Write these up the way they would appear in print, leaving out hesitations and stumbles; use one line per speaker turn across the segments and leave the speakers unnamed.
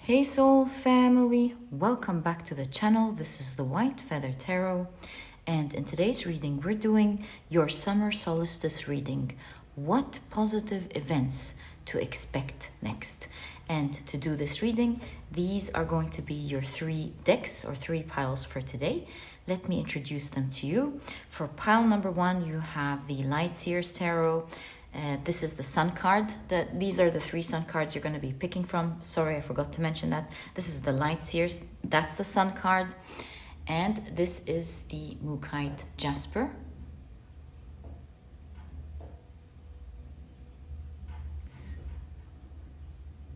Hey soul family, welcome back to the channel. This is the White Feather Tarot, and in today's reading we're doing your summer solstice reading. What positive events to expect next? And to do this reading, these are going to be your three decks or three piles for today. Let me introduce them to you. For pile number one, you have the Light Seer's Tarot. This is the Sun card. These are the three Sun cards you're going to be picking from. Sorry, I forgot to mention that. This is the Light Seers. That's the Sun card. And this is the Mookite Jasper.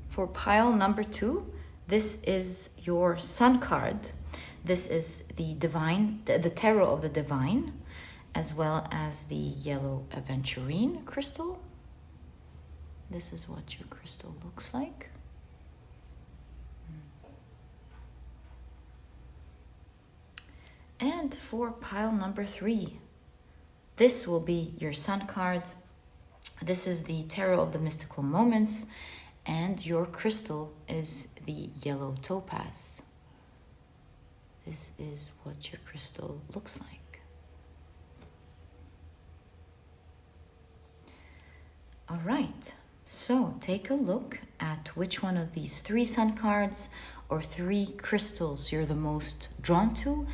For pile number two, this is your Sun card. This is the Divine, the Tarot of the Divine, as well as the yellow Aventurine crystal. This is what your crystal looks like. And for pile number three, this will be your Sun card. This is the Tarot of the Mystical Moments, and your crystal is the yellow Topaz. This is what your crystal looks like. All right, so take a look at which one of these three Sun cards or three crystals you're the most drawn to,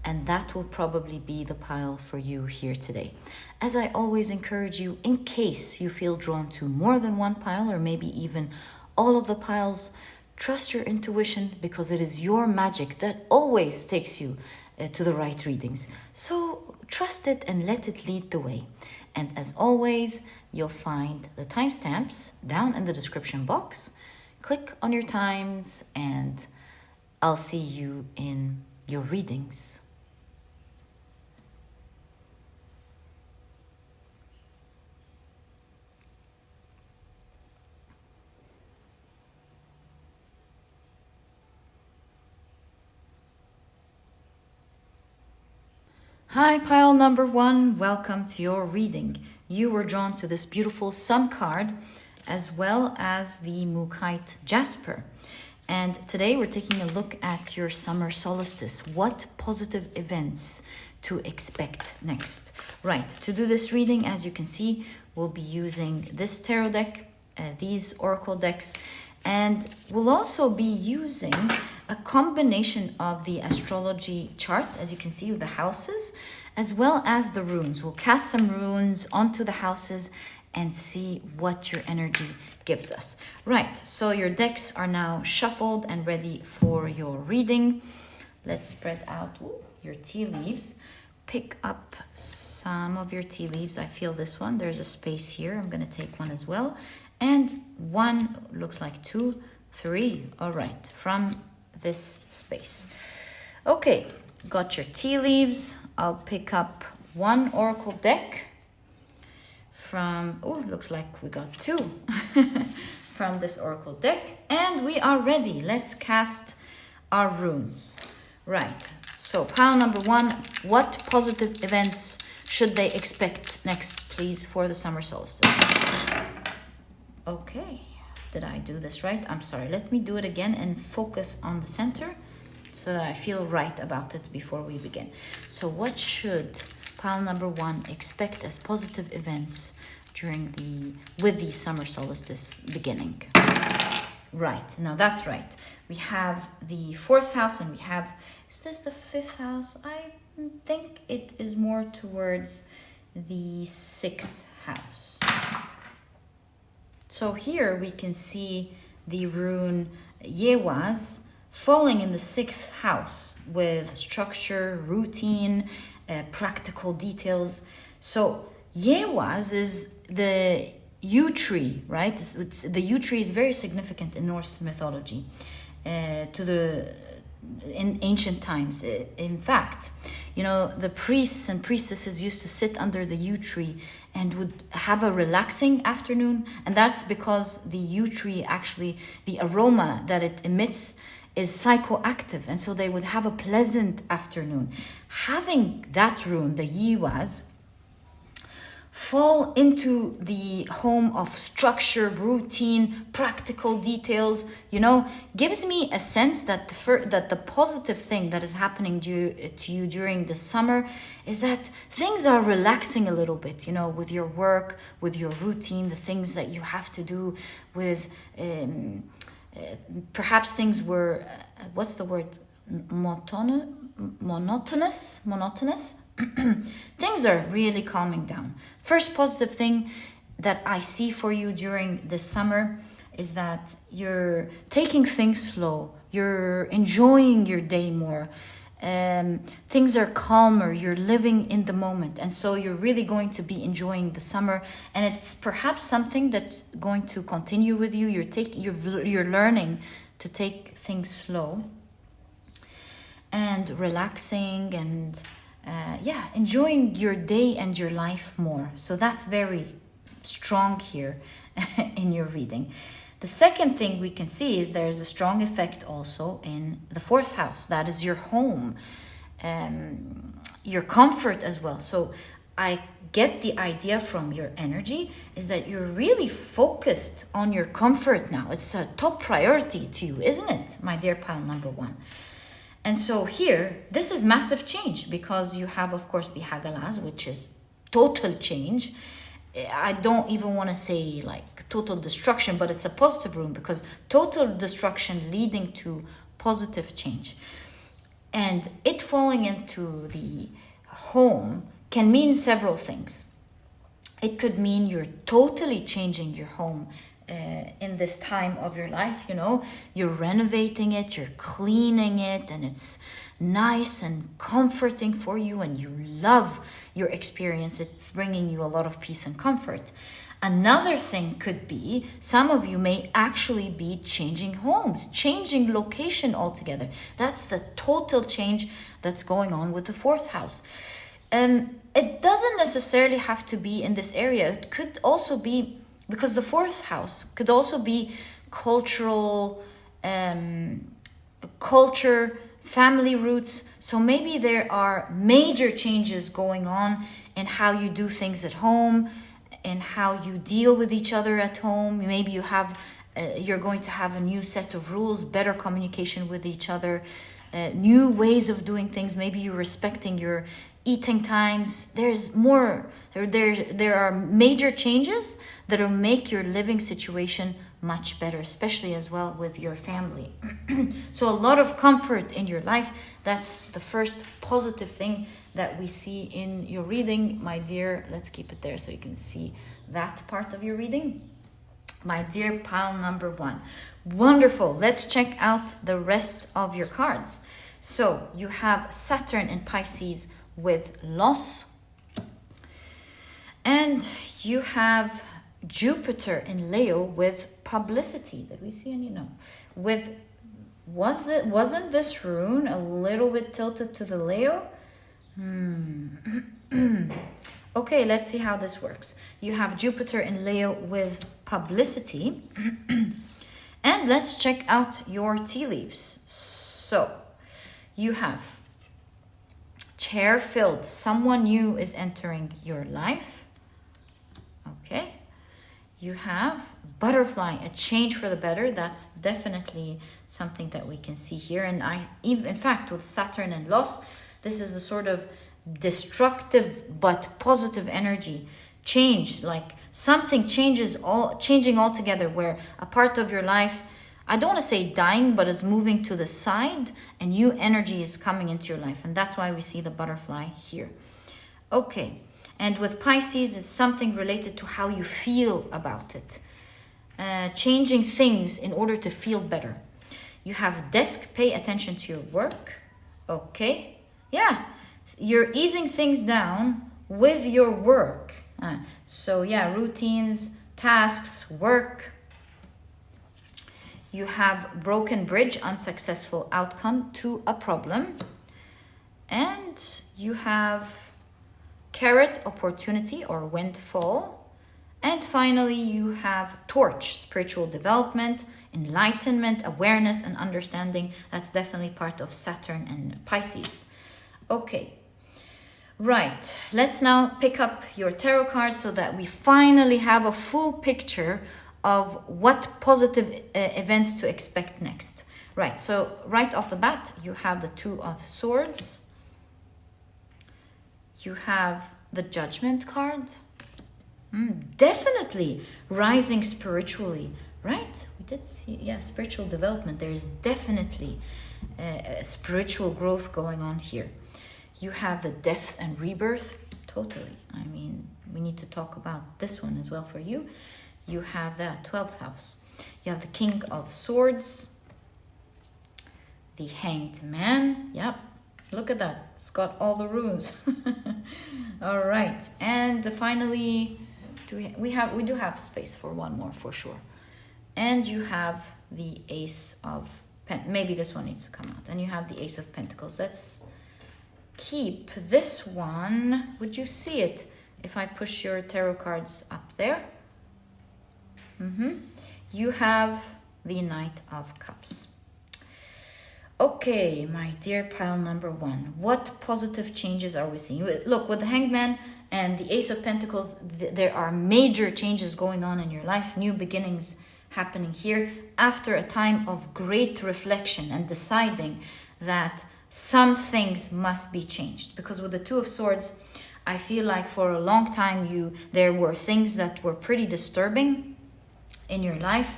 and that will probably be the pile for you here today. As I always encourage you, in case you feel drawn to more than one pile or maybe even all of the piles, trust your intuition, because it is your magic that always takes you to the right readings. So trust it and let it lead the way. And as always, you'll find the timestamps down in the description box. Click on your times and I'll see you in your readings. Hi, pile number one, welcome to your reading. You were drawn to this beautiful Sun card as well as the Mookite Jasper. And today we're taking a look at your summer solstice. What positive events to expect next? Right, to do this reading, as you can see, we'll be using this tarot deck, these oracle decks, and we'll also be using a combination of the astrology chart, as you can see, with the houses, as well as the runes. We'll cast some runes onto the houses and see what your energy gives us. Right, so your decks are now shuffled and ready for your reading. Let's spread out your tea leaves. Pick up some of your tea leaves. I feel this one. There's a space here. I'm going to take one as well. And one, looks like two, three. All right, from this space. Okay, got your tea leaves. I'll pick up one oracle deck from, oh, looks like we got two from this oracle deck. And we are ready. Let's cast our runes. Right, so pile number one, what positive events should they expect next, please, for the summer solstice? Okay, did I do this right? I'm sorry. Let me do it again and focus on the center so that I feel right about it before we begin. So what should pile number one expect as positive events with the summer solstice beginning? Right, now that's right. We have the fourth house and we have, is this the fifth house? I think it is more towards the sixth house. So here we can see the rune Yewaz falling in the sixth house with structure, routine, practical details. So Yewaz is the yew tree, right? The yew tree is very significant in Norse mythology, in ancient times. In fact, you know, the priests and priestesses used to sit under the yew tree and would have a relaxing afternoon. And that's because the yew tree, actually, the aroma that it emits is psychoactive. And so they would have a pleasant afternoon. Having that rune, the Yewaz, fall into the home of structure, routine, practical details, gives me a sense that the positive thing that is happening to you during the summer is that things are relaxing a little bit, with your work, with your routine, the things that you have to do with, perhaps things were, what's the word? Monotonous. Things are really calming down. First positive thing that I see for you during this summer is that you're taking things slow. You're enjoying your day more. Things are calmer. You're living in the moment. And so you're really going to be enjoying the summer. And it's perhaps something that's going to continue with you. You're learning to take things slow and relaxing and enjoying your day and your life more. So that's very strong here in your reading. The second thing we can see is there's a strong effect also in the 4th house. That is your home, your comfort as well. So I get the idea from your energy is that you're really focused on your comfort now. It's a top priority to you, isn't it, my dear pile number 1? And so here, this is massive change because you have, of course, the Hagalas, which is total change. I don't even want to say like total destruction, but it's a positive rune because total destruction leading to positive change. And it falling into the home can mean several things. It could mean you're totally changing your home in this time of your life, you're renovating it, you're cleaning it, and it's nice and comforting for you, and you love your experience. It's bringing you a lot of peace and comfort. Another thing could be some of you may actually be changing homes, changing location altogether. That's the total change that's going on with the 4th house. It doesn't necessarily have to be in this area. It could also be because the 4th house could also be cultural, culture, family roots. So maybe there are major changes going on in how you do things at home and how you deal with each other at home. Maybe you're going to have a new set of rules, better communication with each other, new ways of doing things. Maybe you're respecting your eating times. There's more. There are major changes that will make your living situation much better, especially as well with your family. So a lot of comfort in your life. That's the first positive thing that we see in your reading, my dear. Let's keep it there so you can see that part of your reading. My dear pile number 1. Wonderful. Let's check out the rest of your cards. So you have Saturn in Pisces with loss, and you have Jupiter in Leo with publicity. Did we see any? No. Wasn't this rune a little bit tilted to the Leo? Okay, let's see how this works. You have Jupiter in Leo with publicity. And let's check out your tea leaves. So you have chair filled. Someone new is entering your life. Okay. You have butterfly, a change for the better. That's definitely something that we can see here. And in fact, with Saturn and loss, this is the sort of destructive but positive energy change, like something changing altogether, where a part of your life, I don't want to say dying, but is moving to the side, and new energy is coming into your life. And that's why we see the butterfly here. Okay. And with Pisces, it's something related to how you feel about it. Changing things in order to feel better. You have desk, pay attention to your work. Okay. Yeah. You're easing things down with your work. So yeah, routines, tasks, work. You have broken bridge, unsuccessful outcome to a problem. And you have carrot, opportunity or windfall. And finally, you have torch, spiritual development, enlightenment, awareness, and understanding. That's definitely part of Saturn and Pisces. Okay. Right, let's now pick up your tarot cards so that we finally have a full picture of what positive events to expect next. Right, so right off the bat, you have the Two of Swords. You have the Judgment card. Definitely rising spiritually, right? We did see, yeah, spiritual development. There's definitely spiritual growth going on here. You have the Death and Rebirth. Totally. I mean, we need to talk about this one as well for you. You have the 12th house. You have the King of Swords. The Hanged Man. Yep. Look at that. It's got all the runes. All right. And finally, we do have space for one more for sure. And you have the Ace of Pentacles. Maybe this one needs to come out. And you have the Ace of Pentacles. Let's keep this one. Would you see it if I push your tarot cards up there? You have the Knight of Cups. Okay, my dear pile number one, what positive changes are we seeing? Look, with the Hanged Man and the Ace of Pentacles, there are major changes going on in your life, new beginnings happening here after a time of great reflection and deciding that some things must be changed. Because with the Two of Swords, I feel like for a long time there were things that were pretty disturbing in your life,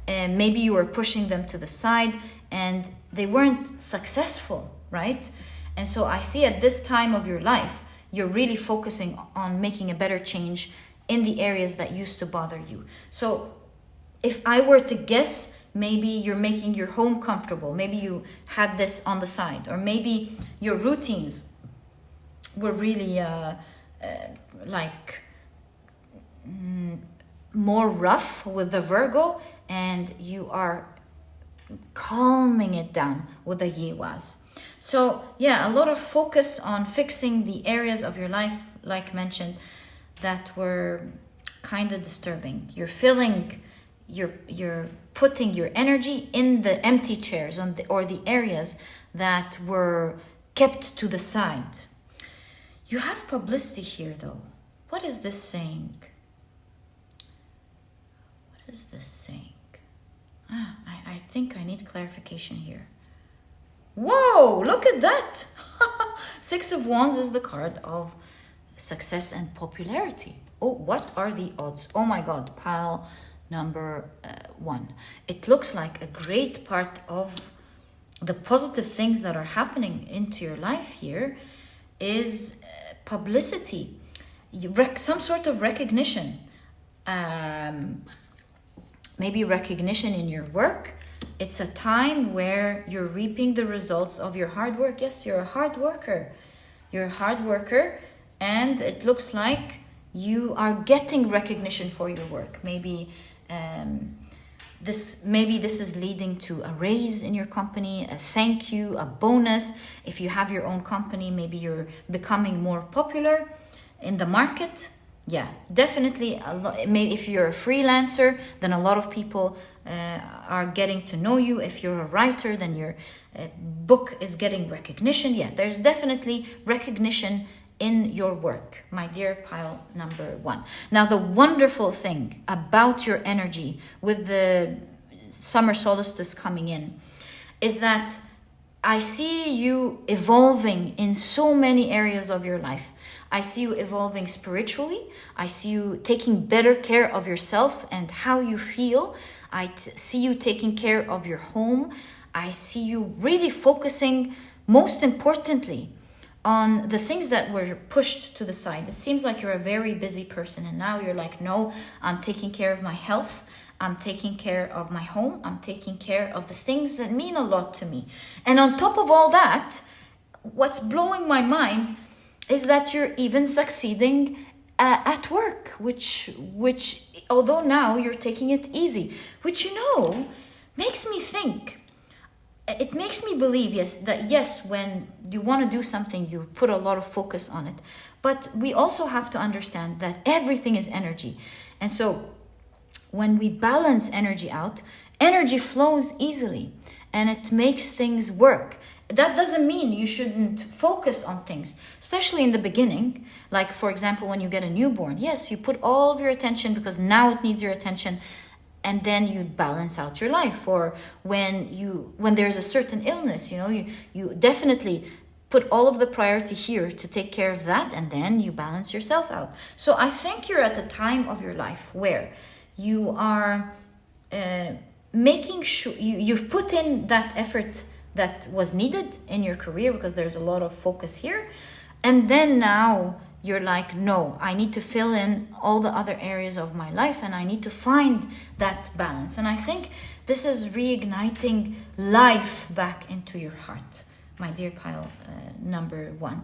and maybe you were pushing them to the side and they weren't successful, right? And so I see at this time of your life, you're really focusing on making a better change in the areas that used to bother you. So if I were to guess, maybe you're making your home comfortable. Maybe you had this on the side, or maybe your routines were really more rough with the Virgo, and you are calming it down with the Yewas. So yeah, a lot of focus on fixing the areas of your life, like mentioned, that were kind of disturbing. You're putting your energy in the empty chairs or the areas that were kept to the side. You have publicity here though. What is this saying? What is this saying? I think I need clarification here. Whoa, look at that. Six of Wands is the card of success and popularity. Oh, what are the odds? Oh my God, pile number one. It looks like a great part of the positive things that are happening into your life here is publicity, some sort of recognition. Maybe recognition in your work. It's a time where you're reaping the results of your hard work. Yes, you're a hard worker. You're a hard worker, and it looks like you are getting recognition for your work. Maybe this is leading to a raise in your company, a thank you, a bonus. If you have your own company, maybe you're becoming more popular in the market. Yeah, definitely. If you're a freelancer, then a lot of people are getting to know you. If you're a writer, then your book is getting recognition. Yeah, there's definitely recognition in your work, my dear pile number one. Now, the wonderful thing about your energy with the summer solstice coming in is that I see you evolving in so many areas of your life. I see you evolving spiritually. I see you taking better care of yourself and how you feel. I see you taking care of your home. I see you really focusing, most importantly, on the things that were pushed to the side. It seems like you're a very busy person, and now you're like, no, I'm taking care of my health. I'm taking care of my home. I'm taking care of the things that mean a lot to me. And on top of all that, what's blowing my mind is that you're even succeeding at work, which although now you're taking it easy, which, makes me think. It makes me believe, yes, when you want to do something, you put a lot of focus on it. But we also have to understand that everything is energy. And so when we balance energy out, energy flows easily and it makes things work. That doesn't mean you shouldn't focus on things, especially in the beginning. Like, for example, when you get a newborn, yes, you put all of your attention because now it needs your attention, and then you balance out your life. Or when there's a certain illness, you definitely put all of the priority here to take care of that, and then you balance yourself out. So I think you're at a time of your life where you are making sure you've put in that effort that was needed in your career, because there's a lot of focus here. And then now you're like, no, I need to fill in all the other areas of my life, and I need to find that balance. And I think this is reigniting life back into your heart, my dear pile number 1.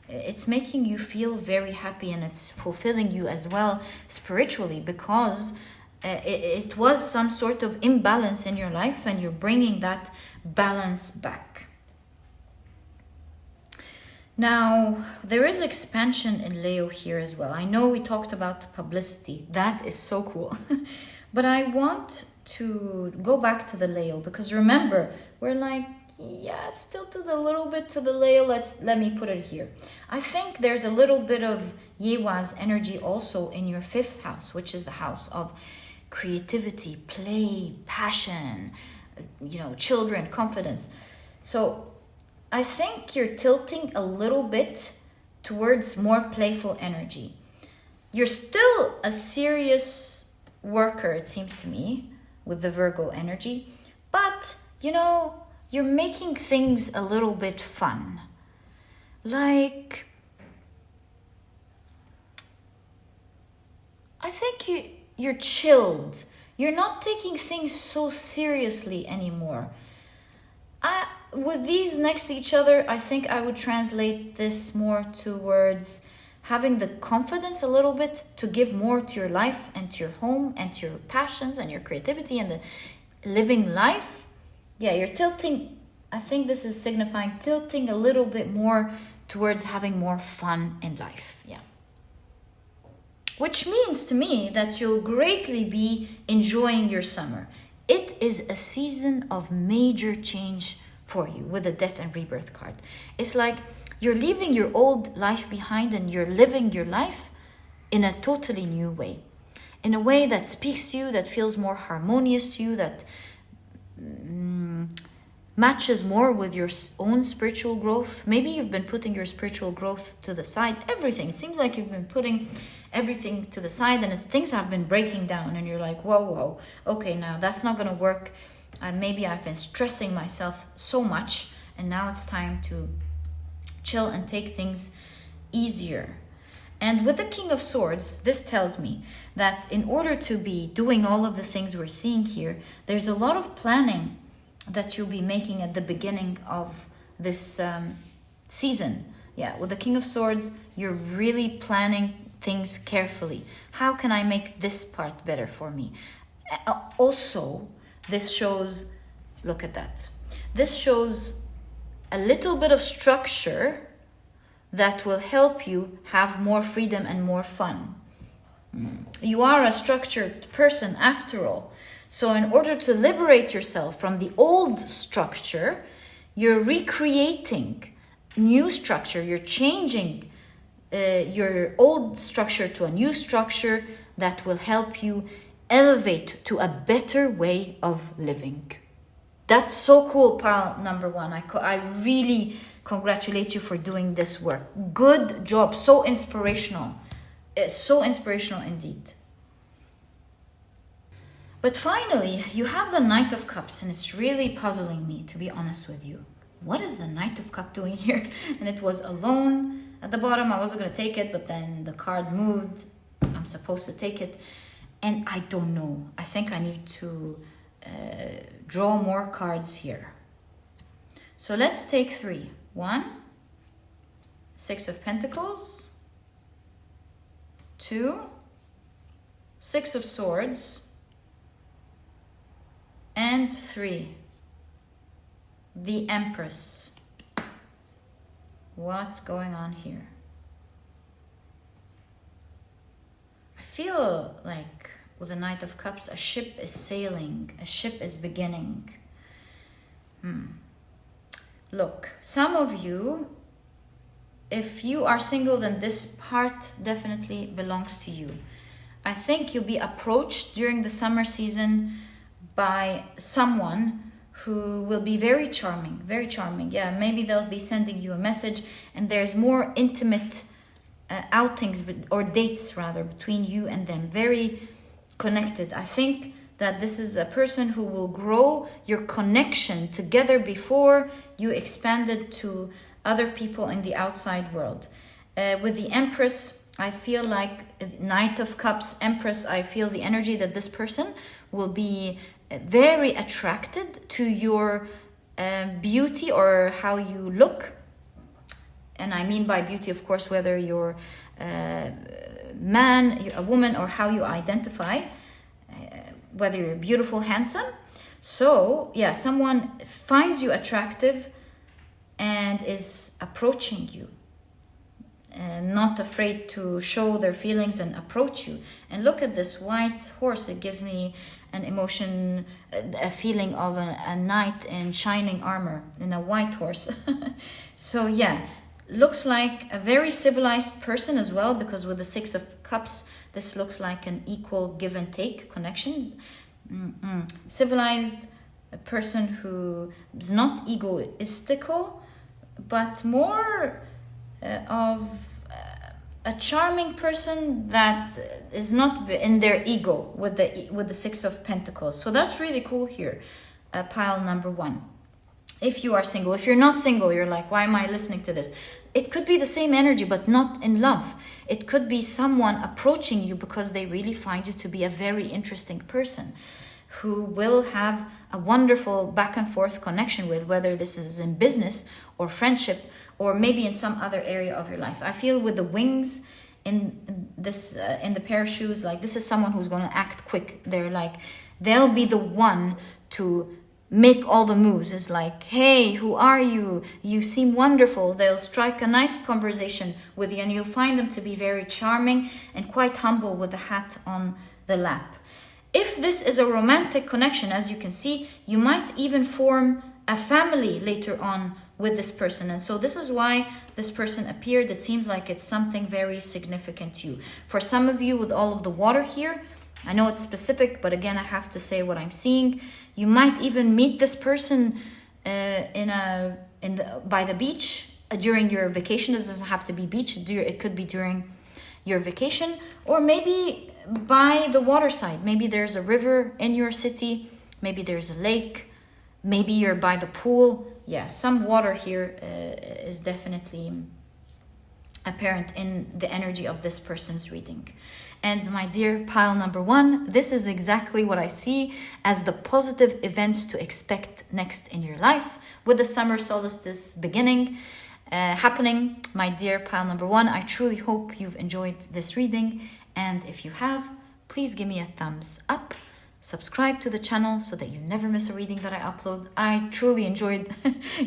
It's making you feel very happy, and it's fulfilling you as well spiritually, because it was some sort of imbalance in your life, and you're bringing that balance back. Now, there is expansion in Leo here as well. I know we talked about publicity. That is so cool. But I want to go back to the Leo, because remember, we're like, yeah, it's tilted a little bit to the Leo. Let me put it here. I think there's a little bit of Yewa's energy also in your 5th house, which is the house of creativity, play, passion, children, confidence. So I think you're tilting a little bit towards more playful energy. You're still a serious worker, it seems to me, with the Virgo energy, but you're making things a little bit fun. Like, I think you're chilled. You're not taking things so seriously anymore. With these next to each other, I think I would translate this more towards having the confidence a little bit to give more to your life and to your home and to your passions and your creativity and the living life. Yeah, you're tilting. I think this is signifying tilting a little bit more towards having more fun in life. Yeah. Which means to me that you'll greatly be enjoying your summer. It is a season of major change for you with the Death and Rebirth card. It's like you're leaving your old life behind and you're living your life in a totally new way. In a way that speaks to you, that feels more harmonious to you, that matches more with your own spiritual growth. Maybe you've been putting your spiritual growth to the side. Everything. It seems like you've been putting everything to the side, and things have been breaking down, and you're like, whoa, okay, now that's not going to work. Maybe I've been stressing myself so much, and now it's time to chill and take things easier. And with the King of Swords, this tells me that in order to be doing all of the things we're seeing here, there's a lot of planning that you'll be making at the beginning of this season. Yeah, with the King of Swords, you're really planning things carefully. How can I make this part better for me? Also, this shows, look at that. This shows a little bit of structure that will help you have more freedom and more fun. You are a structured person after all. So in order to liberate yourself from the old structure, you're recreating new structure. You're changing your old structure to a new structure that will help you elevate to a better way of living. That's so cool, pal number 1. I really congratulate you for doing this work. Good job. So inspirational. It's so inspirational indeed. But finally, you have the Knight of Cups, and it's really puzzling me, to be honest with you. What is the Knight of Cups doing here? And it was alone at the bottom. I wasn't going to take it, but then the card moved. I'm supposed to take it. And I don't know. I think I need to draw more cards here. So let's take 3. 1, 6 of Pentacles, 2, 6 of Swords, and 3, the Empress. What's going on here? I feel like with the Knight of Cups, a ship is sailing, a ship is beginning. Look, some of you, if you are single, then this part definitely belongs to you. I think you'll be approached during the summer season by someone who will be very charming, very charming. Yeah, maybe they'll be sending you a message and there's more intimate outings or dates rather between you and them, very connected. I think that this is a person who will grow your connection together before you expand it to other people in the outside world. With the Empress, I feel like Knight of Cups, Empress, I feel the energy that this person will be very attracted to your beauty or how you look. And I mean by beauty, of course, whether you're a man, a woman, or how you identify, whether you're beautiful, handsome. So, yeah, someone finds you attractive and is approaching you. And not afraid to show their feelings and approach you. And look at this white horse. It gives me an emotion, a feeling of a knight in shining armor, in a white horse. So yeah, looks like a very civilized person as well, because with the Six of Cups, this looks like an equal give and take connection. Civilized person who is not egoistical, but more of a charming person that is not in their ego with the Six of Pentacles. So that's really cool here, pile number one. If you are single, if you're not single, you're like, why am I listening to this? It could be the same energy, but not in love. It could be someone approaching you because they really find you to be a very interesting person who will have a wonderful back and forth connection with, whether this is in business or friendship or maybe in some other area of your life. I feel with the wings in this in the pair of shoes, like this is someone who's going to act quick. They'll be the one to make all the moves. It's like, hey, who are you? You seem wonderful. They'll strike a nice conversation with you and you'll find them to be very charming and quite humble with the hat on the lap. If this is a romantic connection, as you can see, you might even form a family later on with this person. And so this is why this person appeared. It seems like it's something very significant to you. For some of you with all of the water here, I know it's specific, but again, I have to say what I'm seeing. You might even meet this person by the beach during your vacation. It doesn't have to be beach. It could be during your vacation, or maybe by the water side. Maybe there's a river in your city. Maybe there's a lake. Maybe you're by the pool. Yeah, some water here is definitely apparent in the energy of this person's reading. And my dear pile number one, this is exactly what I see as the positive events to expect next in your life with the summer solstice beginning, happening. My dear pile number one, I truly hope you've enjoyed this reading. And if you have, please give me a thumbs up. Subscribe to the channel so that you never miss a reading that I upload. I truly enjoyed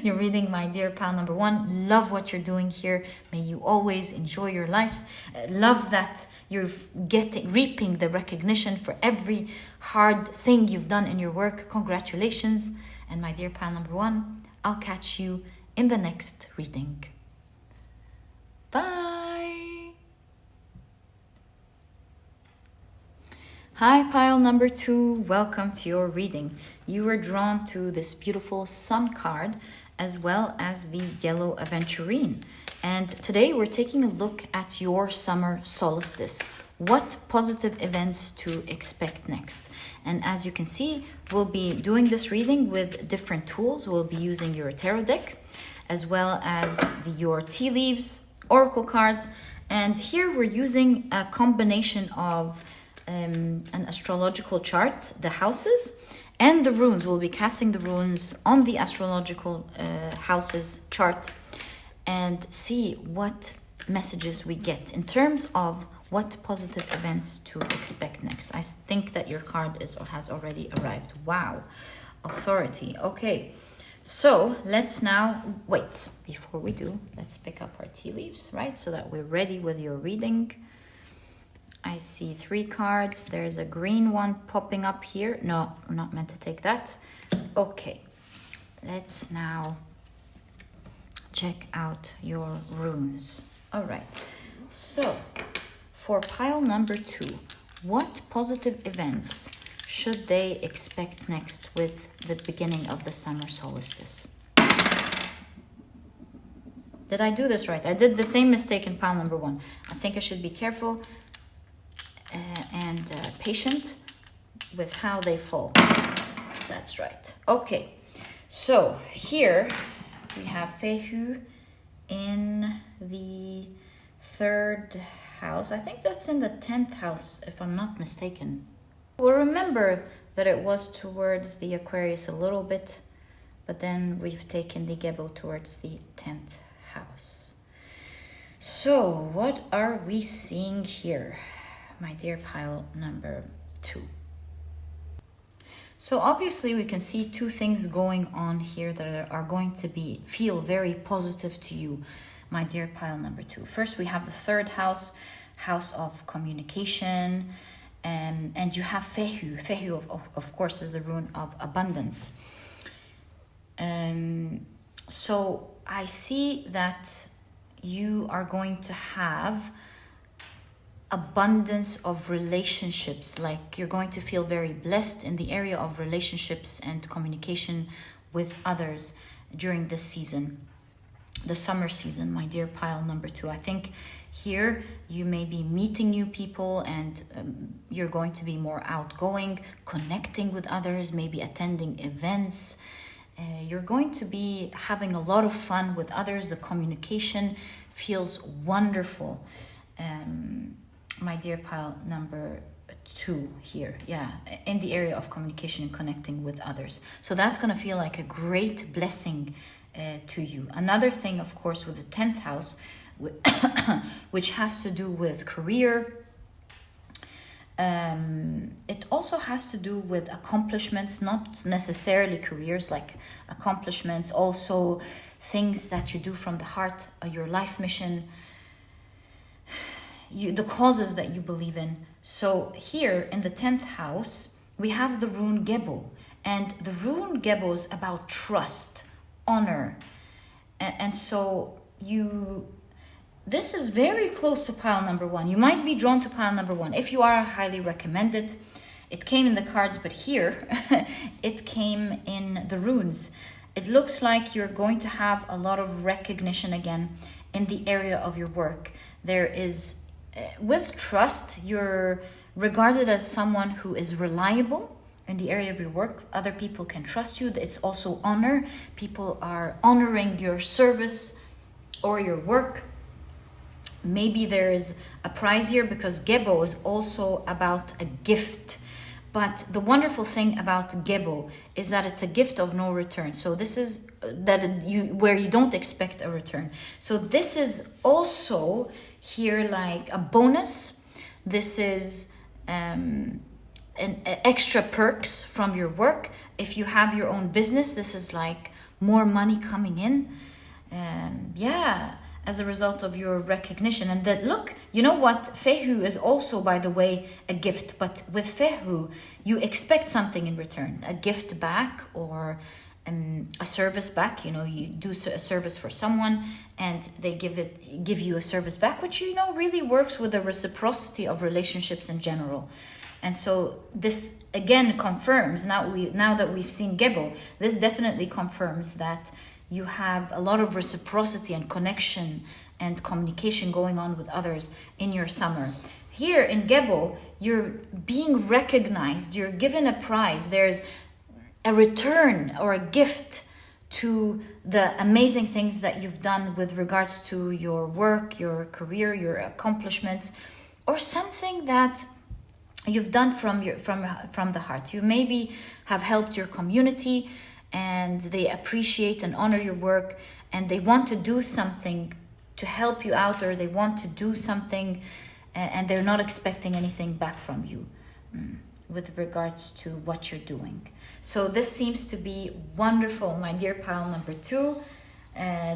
your reading, my dear pal number one. Love what you're doing here. May you always enjoy your life. Love that you're reaping the recognition for every hard thing you've done in your work. Congratulations. And my dear pal number one, I'll catch you in the next reading. Bye. Hi, pile number two. Welcome to your reading. You were drawn to this beautiful sun card as well as the yellow Aventurine. And today we're taking a look at your summer solstice. What positive events to expect next? And as you can see, we'll be doing this reading with different tools. We'll be using your tarot deck as well as your tea leaves, oracle cards. And here we're using a combination of an astrological chart, the houses, and the runes. We'll be casting the runes on the astrological houses chart and see what messages we get in terms of what positive events to expect next. I think that your card has already arrived. Wow, authority. Okay, so let's now wait. Before we do, let's pick up our tea leaves, right? So that we're ready with your reading. I see 3 cards. There's a green one popping up here. No, I'm not meant to take that. Okay, let's now check out your runes. All right, so for pile number 2, what positive events should they expect next with the beginning of the summer solstice? Did I do this right? I did the same mistake in pile number 1. I think I should be careful and patient with how they fall. That's right. Okay, so here we have Fehu in the 3rd house. I think that's in the 10th house, if I'm not mistaken. Well, remember that it was towards the Aquarius a little bit, but then we've taken the Gebo towards the 10th house. So what are we seeing here, my dear pile number 2? So obviously we can see 2 things going on here that are going to feel very positive to you, my dear pile number 2. First, we have the 3rd house, house of communication, and you have Fehu. Fehu, of course, is the rune of abundance. So I see that you are going to have abundance of relationships, like you're going to feel very blessed in the area of relationships and communication with others during this season, the summer season, my dear pile number 2. I think here you may be meeting new people, and you're going to be more outgoing, connecting with others, maybe attending events. You're going to be having a lot of fun with others. The communication feels wonderful. My dear pile number 2 here, yeah, in the area of communication and connecting with others. So that's going to feel like a great blessing to you. Another thing, of course, with the 10th house, which has to do with career. It also has to do with accomplishments, not necessarily careers, like accomplishments, also things that you do from the heart, your life mission, the causes that you believe in. So here in the 10th house, we have the rune Gebo, and the rune Gebo is about trust, honor, and so this is very close to pile number 1. You might be drawn to pile number 1. If you are, I highly recommend it. It came in the cards, but here it came in the runes. It looks like you're going to have a lot of recognition again in the area of your work. There is, with trust, you're regarded as someone who is reliable in the area of your work. Other people can trust you. It's also honor. People are honoring your service or your work. Maybe there is a prize here, because Gebo is also about a gift. But the wonderful thing about Gebo is that it's a gift of no return. So this is where you don't expect a return. So this is also here like a bonus. This is an extra perks from your work. If you have your own business, this is like more money coming in. As a result of your recognition. And that, look, you know what? Fehu is also, by the way, a gift. But with Fehu, you expect something in return. A gift back, or a service back. You know, you do a service for someone and they give you a service back, which, you know, really works with the reciprocity of relationships in general. And so this again confirms, now that we've seen Gebo, this definitely confirms that you have a lot of reciprocity and connection and communication going on with others in your summer. Here in Gebo, you're being recognized, you're given a prize, there's a return or a gift to the amazing things that you've done with regards to your work, your career, your accomplishments, or something that you've done from the heart. You maybe have helped your community, and they appreciate and honor your work, and they want to do something to help you out, or they want to do something and they're not expecting anything back from you with regards to what you're doing. So this seems to be wonderful, my dear pile number 2.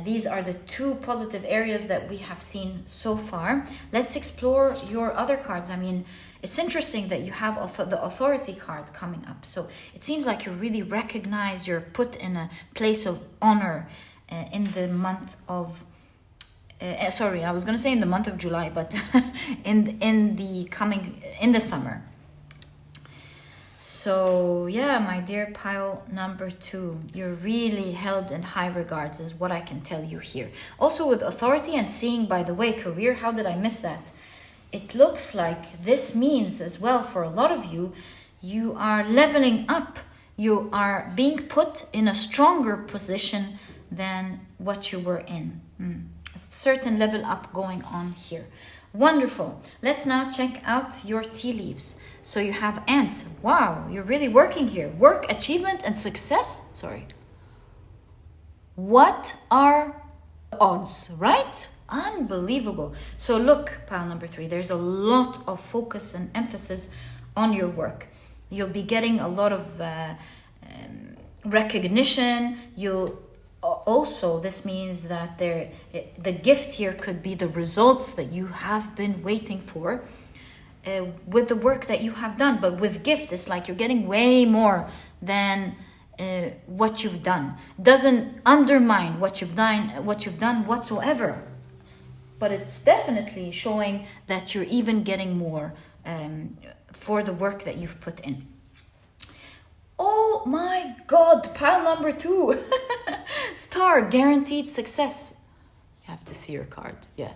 These are the two positive areas that we have seen so far. Let's explore your other cards. I mean, it's interesting that you have the authority card coming up. So it seems like you're really recognized, you're put in a place of honor in the month of, sorry, I was going to say in the month of July, but in the summer. So yeah, my dear pile number 2, you're really held in high regards is what I can tell you here. Also with authority and seeing, by the way, career, how did I miss that? It looks like this means as well for a lot of you, you are leveling up. You are being put in a stronger position than what you were in. A certain level up going on here. Wonderful. Let's now check out your tea leaves. So you have Ant. Wow, you're really working here. Work, achievement, and success. Sorry. What are the odds, right? Unbelievable. So look, pile number 3, there's a lot of focus and emphasis on your work. You'll be getting a lot of recognition. You'll also, this means that the gift here could be the results that you have been waiting for with the work that you have done. But with gift, it's like you're getting way more than what you've done. Doesn't undermine what you've done whatsoever. But it's definitely showing that you're even getting more for the work that you've put in. Oh my God, pile number 2. Star, guaranteed success. You have to see your card, yeah.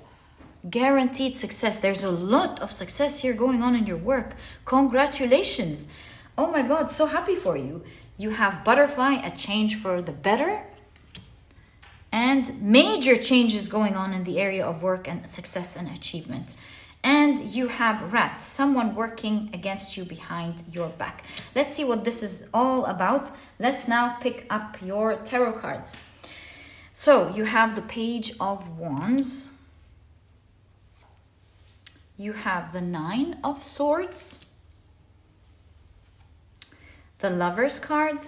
Guaranteed success. There's a lot of success here going on in your work. Congratulations. Oh my God, so happy for you. You have butterfly, a change for the better. And major changes going on in the area of work and success and achievement. And you have rat, someone working against you behind your back. Let's see what this is all about. Let's now pick up your tarot cards. So you have the Page of Wands. You have the 9 of Swords. The Lover's card.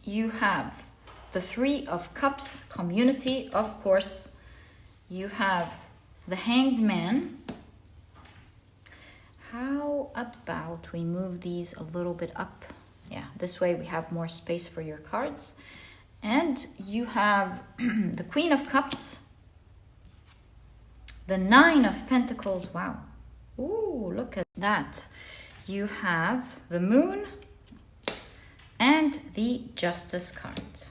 You have the 3 of Cups, community, of course. You have the Hanged Man. How about we move these a little bit up? Yeah, this way we have more space for your cards. And you have the Queen of Cups, the 9 of Pentacles. Wow. Ooh, look at that. You have the Moon and the Justice cards.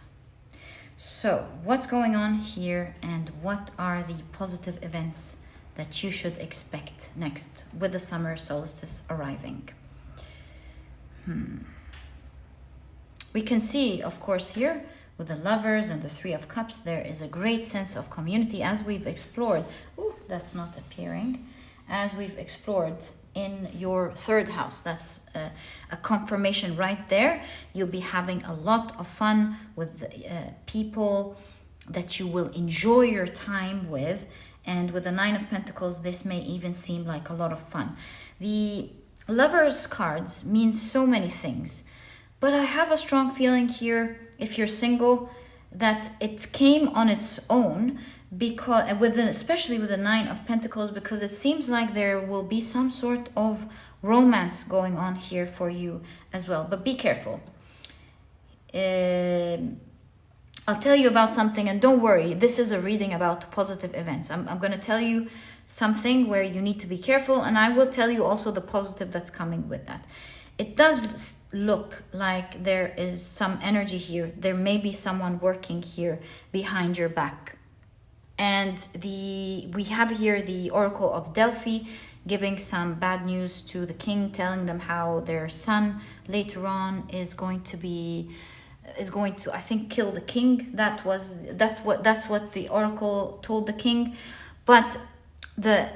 So what's going on here and what are the positive events that you should expect next with the summer solstice arriving? We can see, of course, here with the Lovers and the 3 of Cups, there is a great sense of community as we've explored. Ooh, that's not appearing. As we've explored in your 3rd house. That's a confirmation right there. You'll be having a lot of fun with people that you will enjoy your time with. And with the 9 of Pentacles, this may even seem like a lot of fun. The Lovers cards mean so many things. But I have a strong feeling here, if you're single, that it came on its own, because especially with the 9 of Pentacles, because it seems like there will be some sort of romance going on here for you as well. But be careful. I'll tell you about something, and don't worry, this is a reading about positive events. I'm going to tell you something where you need to be careful, and I will tell you also the positive that's coming with that. It does look like there is some energy here. There may be someone working here behind your back. And we have here the Oracle of Delphi giving some bad news to the king, telling them how their son later on is going to I think kill the king. That's what the oracle told the king. But the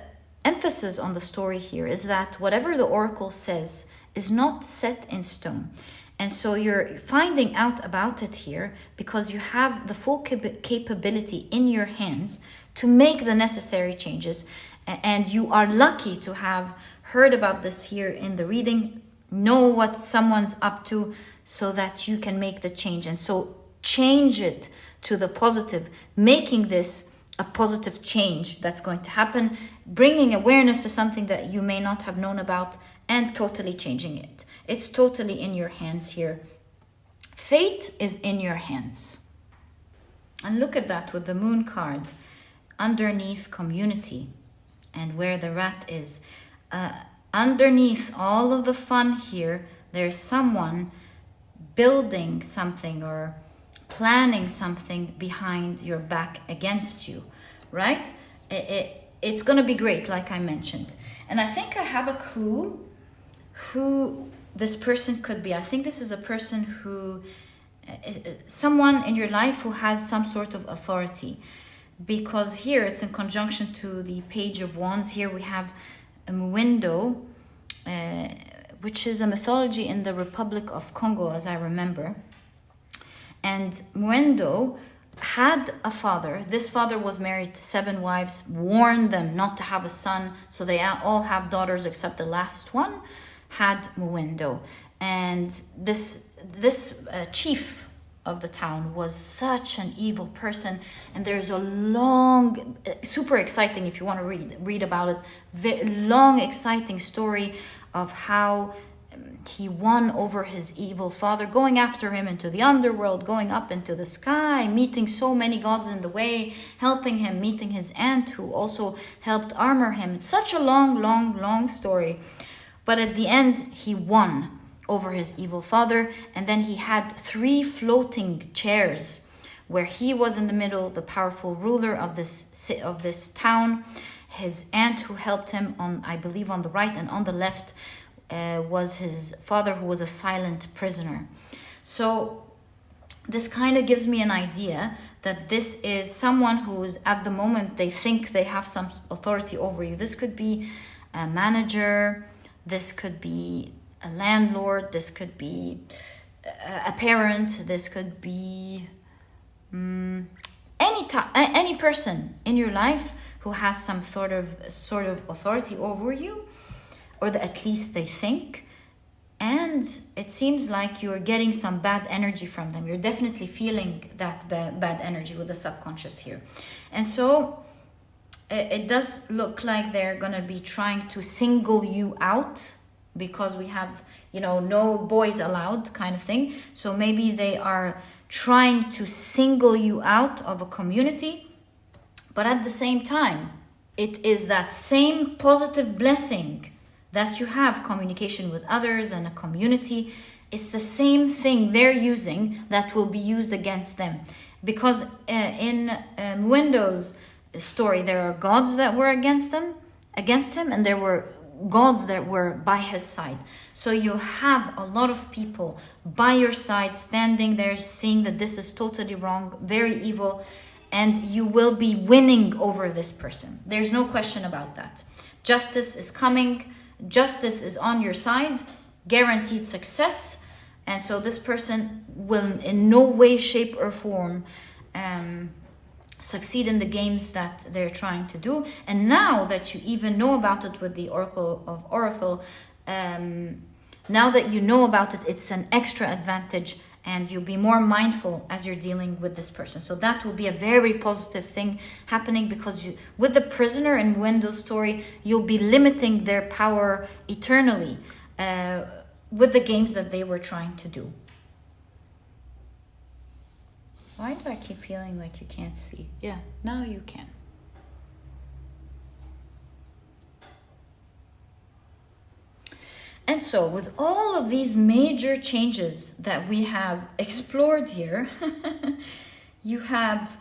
emphasis on the story here is that whatever the oracle says is not set in stone. And so you're finding out about it here because you have the full capability in your hands to make the necessary changes. And you are lucky to have heard about this here in the reading, know what someone's up to so that you can make the change. And so change it to the positive, making this a positive change that's going to happen, bringing awareness to something that you may not have known about, and totally changing it. It's totally in your hands here. Fate is in your hands. And look at that with the moon card underneath community and where the rat is. Underneath all of the fun here, there's someone building something or planning something behind your back against you, right? It's going to be great, like I mentioned. And I think I have a clue who this person could be. I think this is a person who is someone in your life who has some sort of authority, because here it's in conjunction to the Page of Wands. Here we have a window, which is a mythology in the Republic of Congo, as I remember. And Mwendo had a father. This father was married to 7 wives, warned them not to have a son, so they all have daughters except the last one had Mwendo. And this chief of the town was such an evil person, and there's a long, super exciting, if you want to read about it, long exciting story of how he won over his evil father, going after him into the underworld, going up into the sky, meeting so many gods in the way, helping him, meeting his aunt who also helped armor him. It's such a long story. But at the end, he won over his evil father, and then he had 3 floating chairs where he was in the middle, the powerful ruler of this town. His aunt who helped him on, I believe, on the right, and on the left was his father, who was a silent prisoner. So this kind of gives me an idea that this is someone who is, at the moment, they think they have some authority over you. This could be a manager, this could be a landlord, this could be a parent, this could be any person in your life who has some sort of authority over you, or that at least they think. And it seems like you're getting some bad energy from them. You're definitely feeling that bad energy with the subconscious here. And so it does look like they're going to be trying to single you out, because we have, no boys allowed kind of thing. So maybe they are trying to single you out of a community. But at the same time, it is that same positive blessing that you have, communication with others and a community. It's the same thing they're using that will be used against them. Because in Mwendo's story, there are gods that were against him, and there were gods that were by his side. So you have a lot of people by your side, standing there, seeing that this is totally wrong, very evil, and you will be winning over this person. There's no question about that. Justice is coming. Justice is on your side, guaranteed success. And so this person will in no way, shape or form succeed in the games that they're trying to do. And now that you even know about it with the Oracle of Oracle, now that you know about it, it's an extra advantage, and you'll be more mindful as you're dealing with this person. So that will be a very positive thing happening, because with the prisoner in Mwendo's story, you'll be limiting their power eternally with the games that they were trying to do. Why do I keep feeling like you can't see? Yeah, now you can. And so with all of these major changes that we have explored here, you have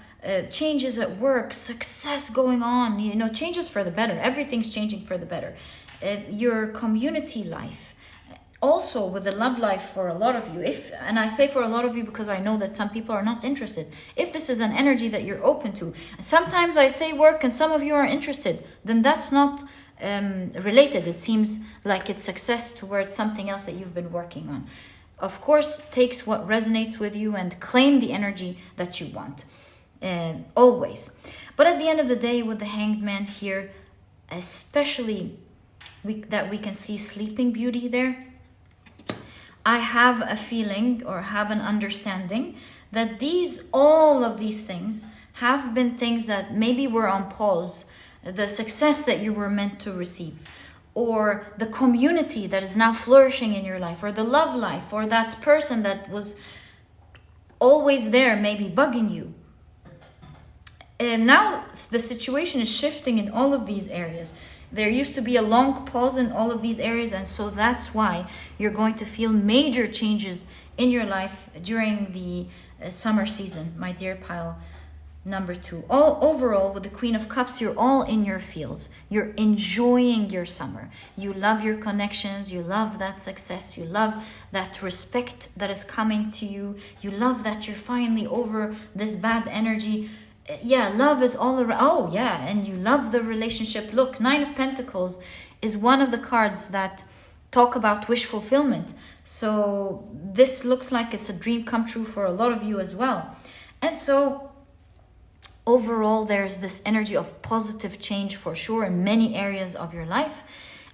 changes at work, success going on, changes for the better. Everything's changing for the better. Your community life, also with the love life for a lot of you. And I say for a lot of you because I know that some people are not interested. If this is an energy that you're open to, sometimes I say work and some of you are interested, then that's not related. It seems like it's success towards something else that you've been working on. Of course, takes what resonates with you and claim the energy that you want, always. But at the end of the day, with the Hanged Man here, especially that we can see Sleeping Beauty there, I have a feeling or have an understanding that all of these things have been things that maybe were on pause. The success that you were meant to receive, or the community that is now flourishing in your life, or the love life, or that person that was always there, maybe bugging you. And now the situation is shifting in all of these areas. There used to be a long pause in all of these areas, and so that's why you're going to feel major changes in your life during the summer season, my dear pile number 2. Overall, with the Queen of Cups, you're all in your feels. You're enjoying your summer. You love your connections. You love that success. You love that respect that is coming to you. You love that you're finally over this bad energy. Yeah, love is all around. Oh, yeah, and you love the relationship. Look, 9 of Pentacles is one of the cards that talk about wish fulfillment. So this looks like it's a dream come true for a lot of you as well. And so overall, there's this energy of positive change for sure in many areas of your life.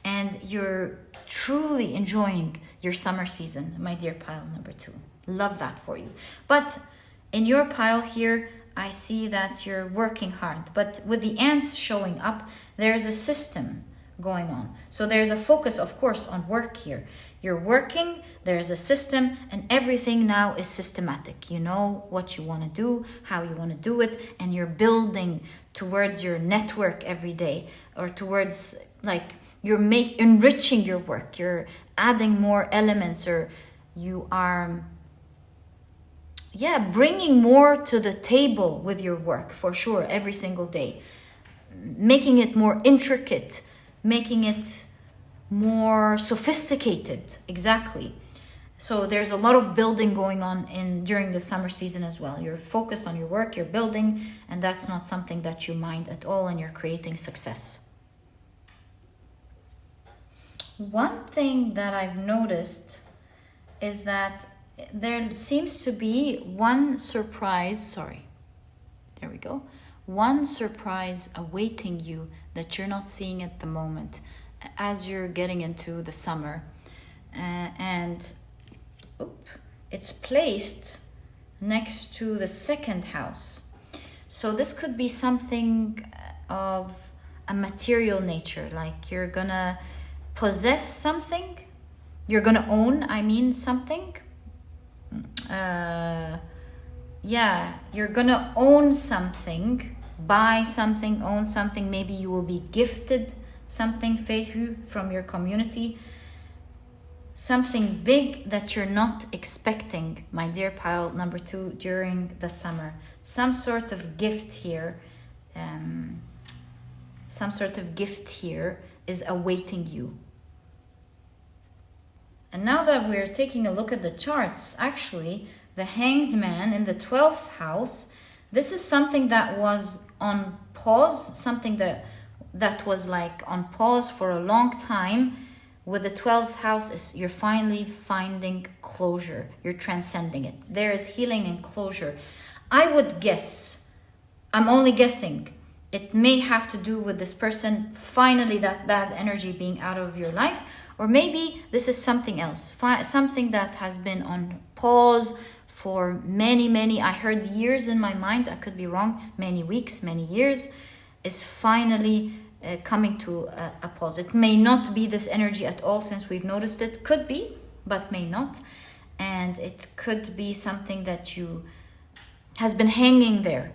And you're truly enjoying your summer season, my dear pile number 2. Love that for you. But in your pile here, I see that you're working hard. But with the ants showing up, there's a system going on. So there's a focus, of course, on work here. You're working, there's a system, and everything now is systematic. You know what you want to do, how you want to do it, and you're building towards your network every day, or towards, like, you're enriching your work. You're adding more elements, or you are bringing more to the table with your work, for sure, every single day. Making it more intricate, making it more sophisticated. Exactly. So there's a lot of building going on during the summer season as well. You're focused on your work, you're building, and that's not something that you mind at all, and you're creating success. One thing that I've noticed is that there seems to be one surprise awaiting you that you're not seeing at the moment as you're getting into the summer. It's placed next to the 2nd house. So this could be something of a material nature, like you're gonna possess something, you're gonna own, something. You're gonna own something, buy something, own something. Maybe you will be gifted something, fehu, from your community. Something big that you're not expecting, my dear pile number 2, during the summer. Some sort of gift here. Is awaiting you. And now that we're taking a look at the charts, actually, the Hanged Man in the 12th house, this is something that was on pause, something that was like on pause for a long time. With the 12th house, you're finally finding closure. You're transcending it. There is healing and closure. I would guess, I'm only guessing, it may have to do with this person, finally that bad energy being out of your life. Or maybe this is something else, something that has been on pause for many, I heard years in my mind, I could be wrong, many weeks, many years, is finally coming to a pause. It may not be this energy at all since we've noticed it. Could be, but may not. And it could be something that has been hanging there,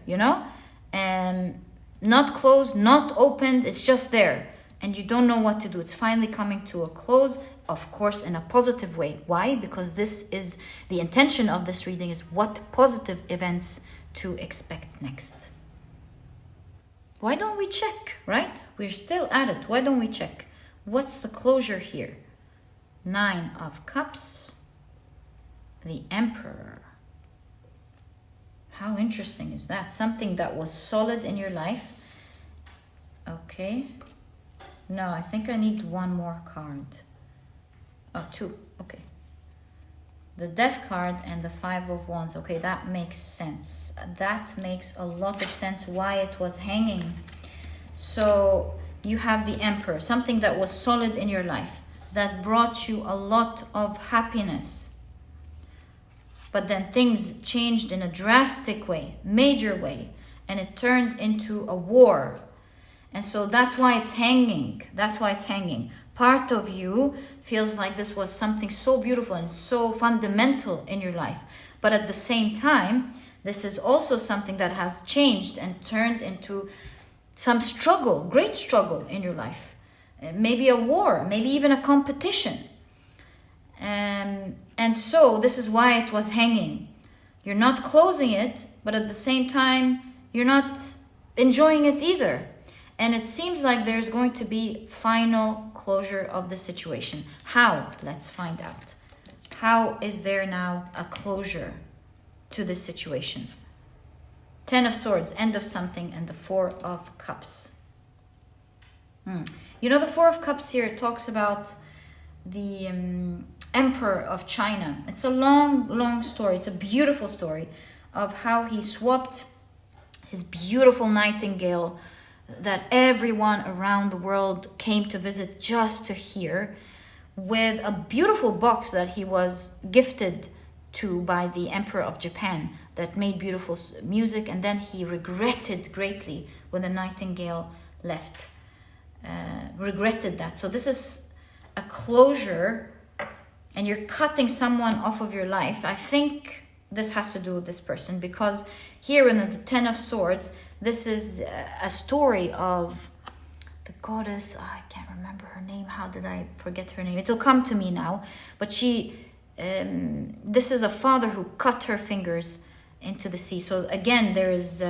and not closed, not opened, it's just there. And you don't know what to do. It's finally coming to a close, of course, in a positive way. Why? Because this is the intention of this reading, is what positive events to expect next. Why don't we check, right? We're still at it. Why don't we check? What's the closure here? 9 of Cups, the Emperor. How interesting is that? Something that was solid in your life. Okay. No, I think I need one more card. Oh, 2. Okay. The Death card and the 5 of Wands. Okay, that makes sense. That makes a lot of sense why it was hanging. So you have the Emperor, something that was solid in your life. that brought you a lot of happiness. But then things changed in a drastic way, major way, and it turned into a war. And so that's why it's hanging. That's why it's hanging. Part of you feels like this was something so beautiful and so fundamental in your life. But at the same time, this is also something that has changed and turned into some struggle, great struggle in your life. Maybe a war, maybe even a competition. And so this is why it was hanging. You're not closing it, but at the same time, you're not enjoying it either. And it seems like there's going to be final closure of the situation. How? Let's find out. How is there now a closure to this situation? 10 of Swords, end of something, and the 4 of Cups. You know, the 4 of Cups here talks about the Emperor of China. It's a long story. It's a beautiful story of how he swapped his beautiful nightingale that everyone around the world came to visit just to hear, with a beautiful box that he was gifted to by the Emperor of Japan that made beautiful music, and then he regretted greatly when the nightingale left. Regretted that. So this is a closure, and you're cutting someone off of your life. I think this has to do with this person, because here in the 10 of Swords, this is a story of the goddess. I can't remember her name. How did I forget her name? It'll come to me now. But this is a father who cut her fingers into the sea. So again, there is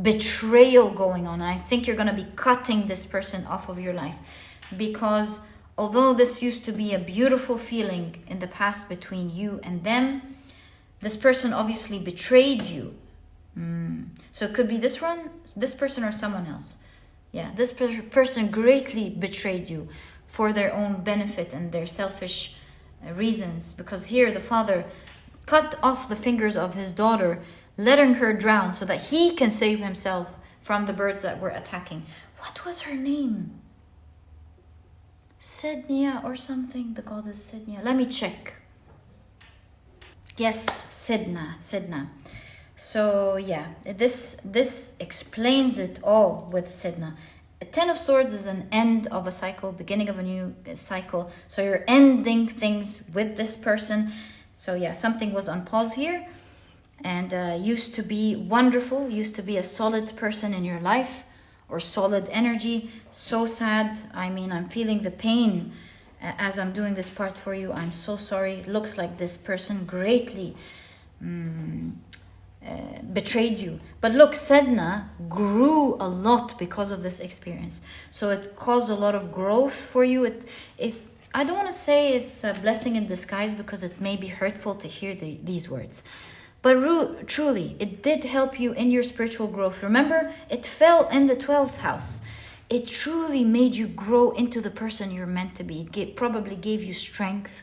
betrayal going on. I think you're going to be cutting this person off of your life, because although this used to be a beautiful feeling in the past between you and them, this person obviously betrayed you. So it could be this person or someone else. Yeah, this person greatly betrayed you for their own benefit and their selfish reasons, because here the father cut off the fingers of his daughter, letting her drown so that he can save himself from the birds that were attacking. What was her name? Sednia or something? The goddess Sednia. Let me check. Yes, Sedna. So yeah, this explains it all with Sedna. 10 of Swords is an end of a cycle, beginning of a new cycle. So you're ending things with this person. So yeah, something was on pause here, and used to be wonderful, used to be a solid person in your life, or solid energy. So sad. I mean, I'm feeling the pain as I'm doing this part for you. I'm so sorry. Looks like this person greatly betrayed you. But look, Sedna grew a lot because of this experience. So it caused a lot of growth for you. I don't want to say it's a blessing in disguise, because it may be hurtful to hear these words. But truly, it did help you in your spiritual growth. Remember, it fell in the 12th house. It truly made you grow into the person you're meant to be. It probably gave you strength,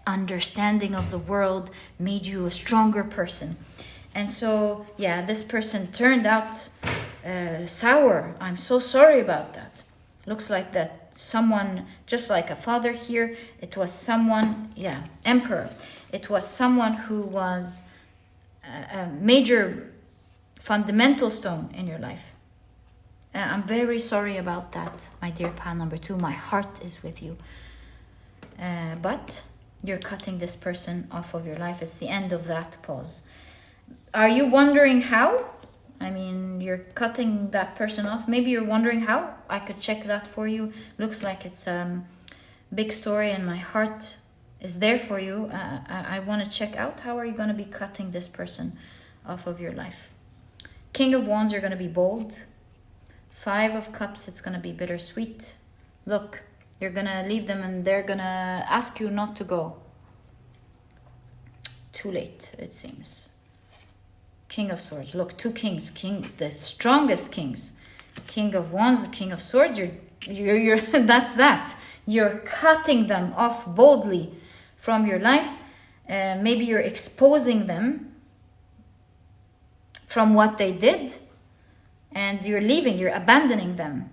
understanding of the world, made you a stronger person. And so, yeah, this person turned out sour. I'm so sorry about that. Looks like that someone, just like a father here, it was someone, yeah, Emperor. It was someone who was a major fundamental stone in your life. I'm very sorry about that, my dear pal number 2. My heart is with you. But you're cutting this person off of your life. It's the end of that pause. Are you wondering how? I mean, you're cutting that person off. Maybe you're wondering how. I could check that for you. Looks like it's a big story, and my heart is there for you. I want to check out how are you going to be cutting this person off of your life. King of Wands, you're going to be bold. 5 of Cups, it's going to be bittersweet. Look, you're going to leave them and they're going to ask you not to go. Too late, it seems. King of Swords. Look, 2 kings. The strongest kings. King of Wands, King of Swords. You're that's that. You're cutting them off boldly from your life. Maybe you're exposing them from what they did, and you're leaving. You're abandoning them.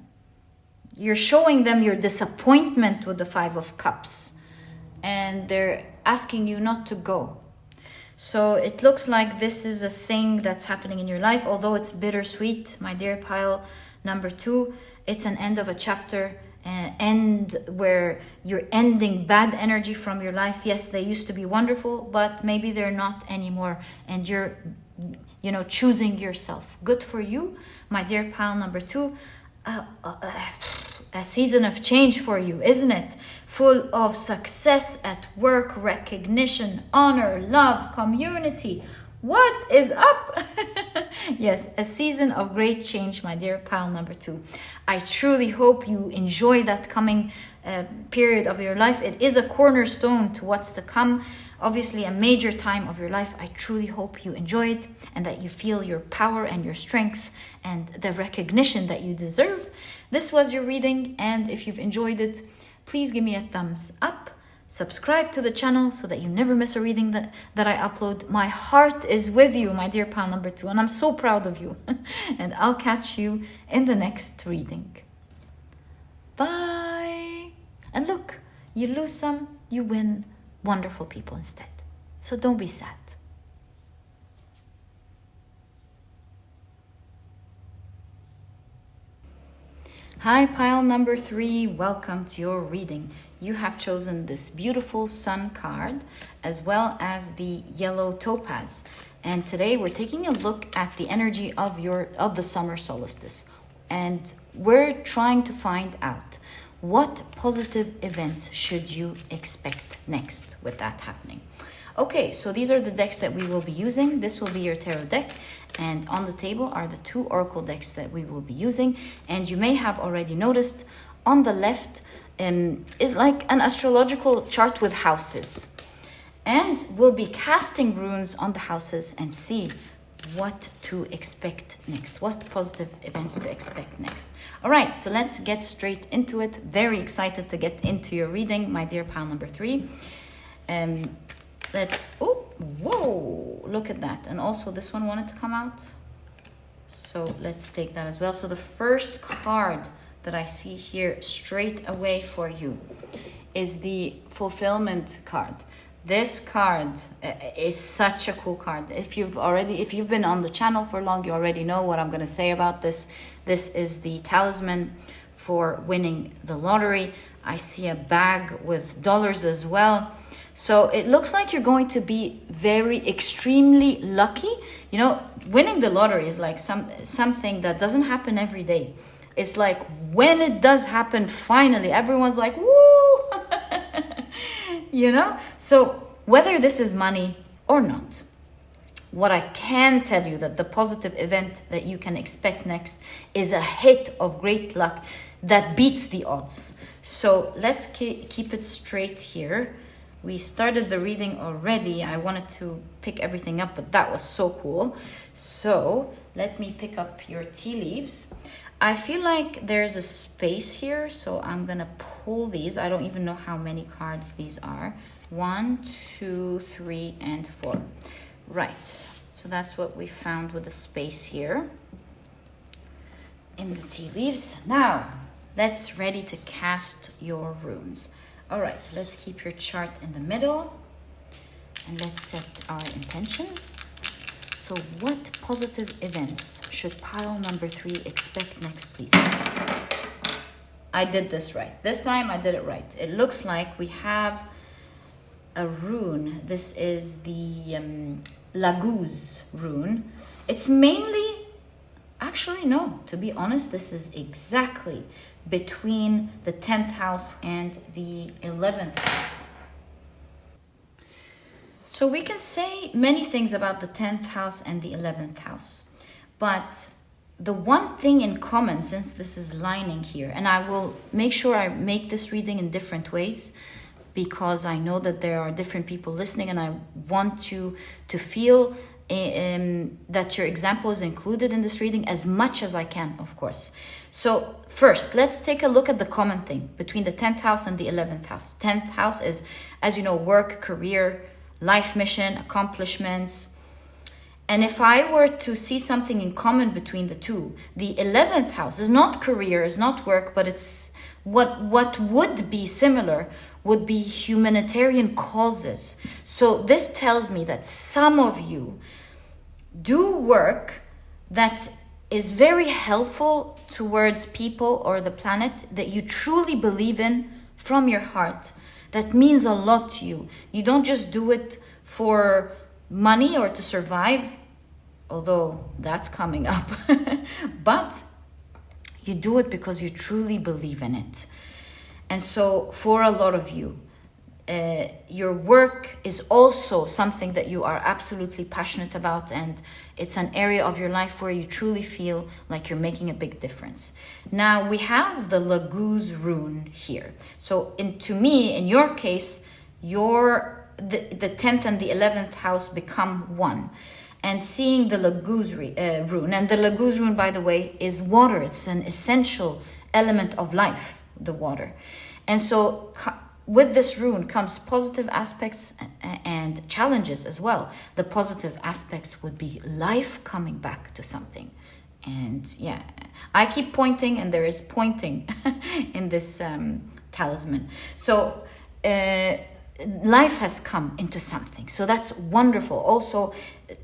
you're showing them your disappointment with the Five of Cups, and they're asking you not to go. So it looks like this is a thing that's happening in your life, although it's bittersweet, my dear pile number 2. It's an end of a chapter, end where you're ending bad energy from your life. Yes, they used to be wonderful, but maybe they're not anymore, and you're, you know, choosing yourself. Good for you, my dear pile number 2. A season of change for you, isn't it? Full of success at work, recognition, honor, love, community. What is up? Yes, a season of great change, my dear pile number 2. I truly hope you enjoy that coming period of your life. It is a cornerstone to what's to come. Obviously, a major time of your life. I truly hope you enjoy it and that you feel your power and your strength and the recognition that you deserve. This was your reading, and if you've enjoyed it, please give me a thumbs up. Subscribe to the channel so that you never miss a reading that I upload. My heart is with you, my dear pile number 2, and I'm so proud of you. And I'll catch you in the next reading. Bye. And look, you lose some, you win wonderful people instead. So don't be sad. Hi, pile number 3. Welcome to your reading. You have chosen this beautiful sun card as well as the yellow topaz. And today we're taking a look at the energy of the summer solstice. And we're trying to find out what positive events should you expect next with that happening. Okay, so these are the decks that we will be using. This will be your tarot deck, and on the table are the 2 oracle decks that we will be using. And you may have already noticed on the left is like an astrological chart with houses, and we'll be casting runes on the houses and see what to expect next, what positive events to expect next. All right, so let's get straight into it. Very excited to get into your reading, my dear pile number 3. Whoa, look at that. And also this one wanted to come out, so let's take that as well. So the first card that I see here straight away for you is the fulfillment card. This card is such a cool card. If you've been on the channel for long, you already know what I'm going to say about this. This is the talisman for winning the lottery. I see a bag with dollars as well. So it looks like you're going to be very extremely lucky. You know, winning the lottery is like something that doesn't happen every day. It's like when it does happen, finally, everyone's like, woo! You know? So whether this is money or not, what I can tell you that the positive event that you can expect next is a hit of great luck that beats the odds. So let's keep it straight here. We started the reading already. I wanted to pick everything up, but that was so cool. So let me pick up your tea leaves. I feel like there's a space here, so I'm gonna pull these. I don't even know how many cards these are. 1, 2, 3, and 4. Right, so that's what we found with the space here in the tea leaves. Now, let's ready to cast your runes. All right, let's keep your chart in the middle and let's set our intentions. So what positive events should pile number 3 expect next, please? I did this right. This time I did it right. It looks like we have a rune. This is the Laguz rune. It's mainly, actually no, to be honest, this is exactly between the 10th house and the 11th house. So we can say many things about the 10th house and the 11th house, but the one thing in common, since this is lining here, and I will make sure I make this reading in different ways because I know that there are different people listening, and I want you to feel that your example is included in this reading as much as I can, of course. So first, let's take a look at the common thing between the 10th house and the 11th house. 10th house is, as you know, work, career, life mission, accomplishments. And if I were to see something in common between the two, the 11th house is not career, is not work, but it's what would be similar would be humanitarian causes. So this tells me that some of you do work that is very helpful towards people or the planet, that you truly believe in from your heart, that means a lot to you. You don't just do it for money or to survive, although that's coming up, but you do it because you truly believe in it. And so for a lot of you, your work is also something that you are absolutely passionate about, and it's an area of your life where you truly feel like you're making a big difference. Now we have the Laguz rune here. So to me, in your case, the 10th and the 11th house become one. And seeing the Laguz rune, and the Laguz rune, by the way, is water. It's an essential element of life, the water. And so with this rune comes positive aspects and challenges as well. The positive aspects would be life coming back to something. And yeah, I keep pointing, and there is pointing in this talisman. So life has come into something. So that's wonderful. Also,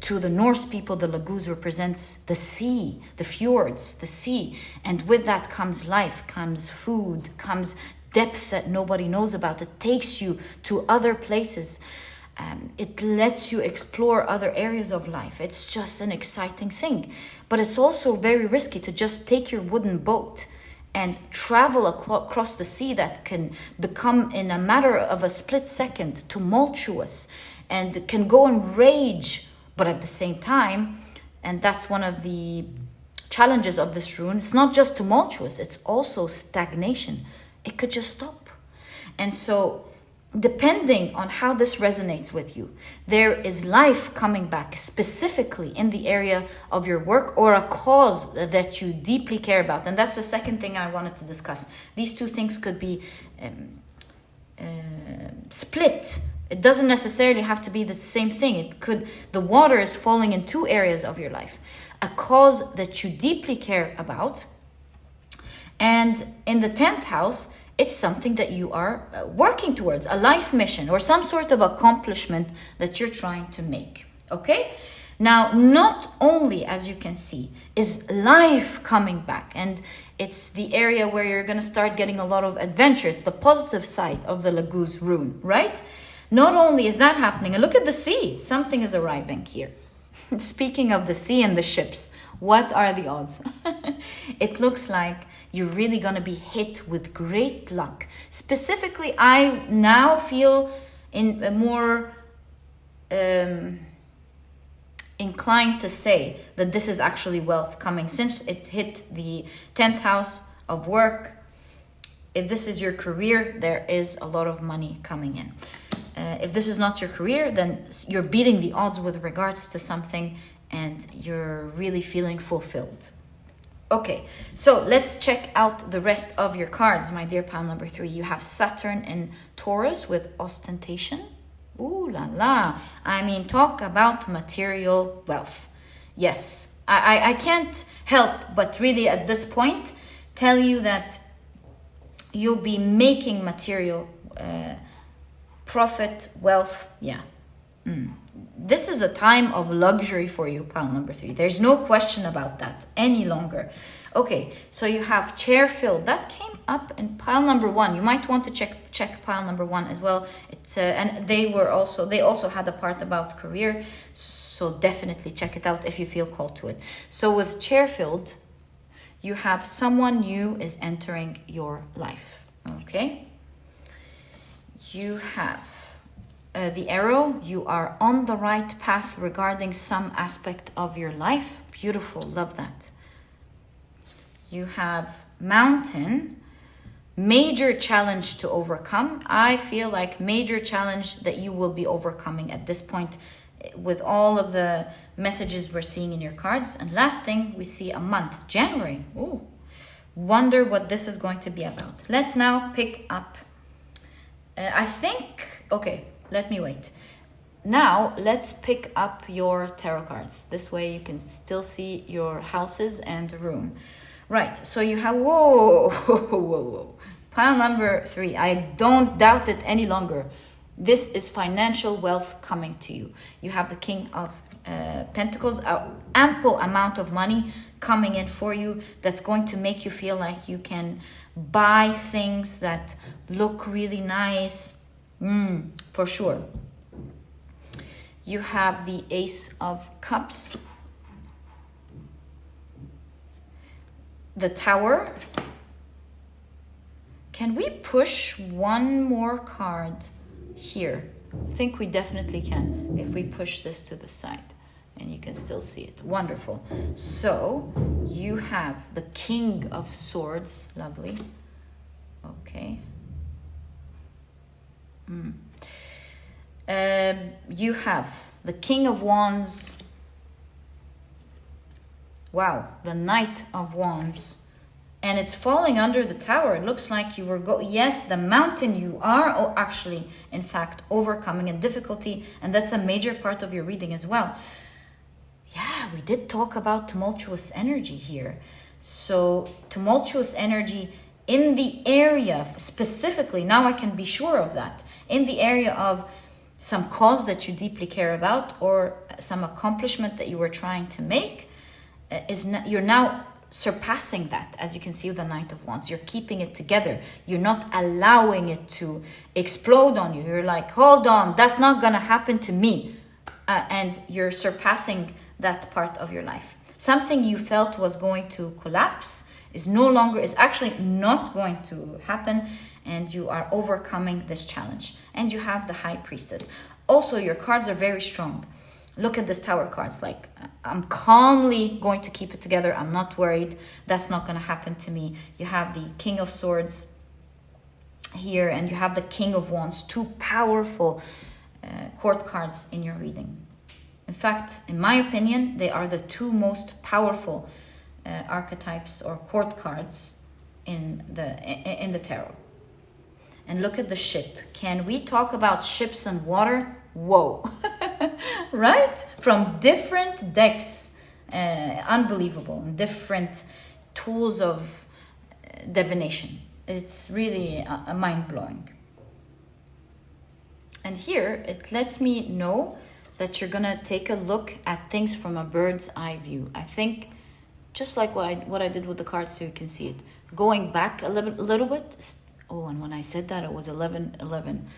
to the Norse people, the Laguz represents the sea, the fjords, the sea. And with that comes life, comes food, comes depth that nobody knows about. It takes you to other places. It lets you explore other areas of life. It's just an exciting thing. But it's also very risky to just take your wooden boat and travel across the sea that can become, in a matter of a split second, tumultuous and can go and rage. But at the same time, and that's one of the challenges of this rune, it's not just tumultuous, it's also stagnation. It could just stop. And so, depending on how this resonates with you, there is life coming back specifically in the area of your work or a cause that you deeply care about. And that's the second thing I wanted to discuss. These two things could be split. It doesn't necessarily have to be the same thing. The water is falling in two areas of your life. A cause that you deeply care about. And in the 10th house, it's something that you are working towards, a life mission or some sort of accomplishment that you're trying to make. Okay? Now, not only, as you can see, is life coming back, and it's the area where you're going to start getting a lot of adventure. It's the positive side of the Laguz rune, right? Not only is that happening, and look at the sea. Something is arriving here. Speaking of the sea and the ships, what are the odds? It looks like you're really going to be hit with great luck. Specifically, I now feel more inclined to say that this is actually wealth coming, since it hit the 10th house of work. If this is your career, there is a lot of money coming in. If this is not your career, then you're beating the odds with regards to something, and you're really feeling fulfilled. Okay, so let's check out the rest of your cards, my dear pile number 3. You have Saturn in Taurus with ostentation. Ooh la la. I mean, talk about material wealth. Yes, I can't help but really at this point tell you that you'll be making material profit, wealth. Yeah. This is a time of luxury for you, pile number 3. There's no question about that any longer. Okay, so you have chair filled. That came up in pile number 1. You might want to check pile number 1 as well. And they also had a part about career, so definitely check it out if you feel called to it. So with chair filled, you have someone new is entering your life. Okay, you have the arrow. You are on the right path regarding some aspect of your life. Beautiful, love that. You have mountain, major challenge to overcome. I feel like major challenge that you will be overcoming at this point with all of the messages we're seeing in your cards. And last thing, we see a month, January. Ooh, wonder what this is going to be about. Let's now pick up. Okay, let me wait. Now, let's pick up your tarot cards. This way you can still see your houses and room. Right, so you have, whoa, whoa, whoa. Pile number 3. I don't doubt it any longer. This is financial wealth coming to you. You have the King of Pentacles, an ample amount of money coming in for you that's going to make you feel like you can buy things that look really nice. For sure. You have the Ace of Cups, the Tower. Can we push one more card here? I think we definitely can if we push this to the side and you can still see it. Wonderful. So you have the King of Swords. Lovely. Okay. You have the King of Wands. Wow, the Knight of Wands. And it's falling under the Tower. It looks like you were yes, the mountain you are actually, in fact, overcoming a difficulty. And that's a major part of your reading as well. Yeah, we did talk about tumultuous energy here. So tumultuous energy in the area, specifically, now I can be sure of that, in the area of some cause that you deeply care about or some accomplishment that you were trying to make, you're now surpassing that. As you can see with the Knight of Wands, you're keeping it together. You're not allowing it to explode on you. You're like, hold on, that's not gonna happen to me. And you're surpassing that part of your life. Something you felt was going to collapse is actually not going to happen, and you are overcoming this challenge. And you have the High Priestess. Also, your cards are very strong. Look at this Tower cards, like, I'm calmly going to keep it together. I'm not worried. That's not going to happen to me. You have the King of Swords here, and you have the King of Wands, 2 powerful court cards in your reading. In fact, in my opinion, they are the 2 most powerful archetypes or court cards in the tarot. And look at the ship. Can we talk about ships and water? Whoa. Right? From different decks. Unbelievable. Different tools of divination. It's really mind-blowing. And here, it lets me know that you're going to take a look at things from a bird's eye view. I think, just like what I did with the cards so you can see it. Going back a little bit. Oh, and when I said that, it was 11.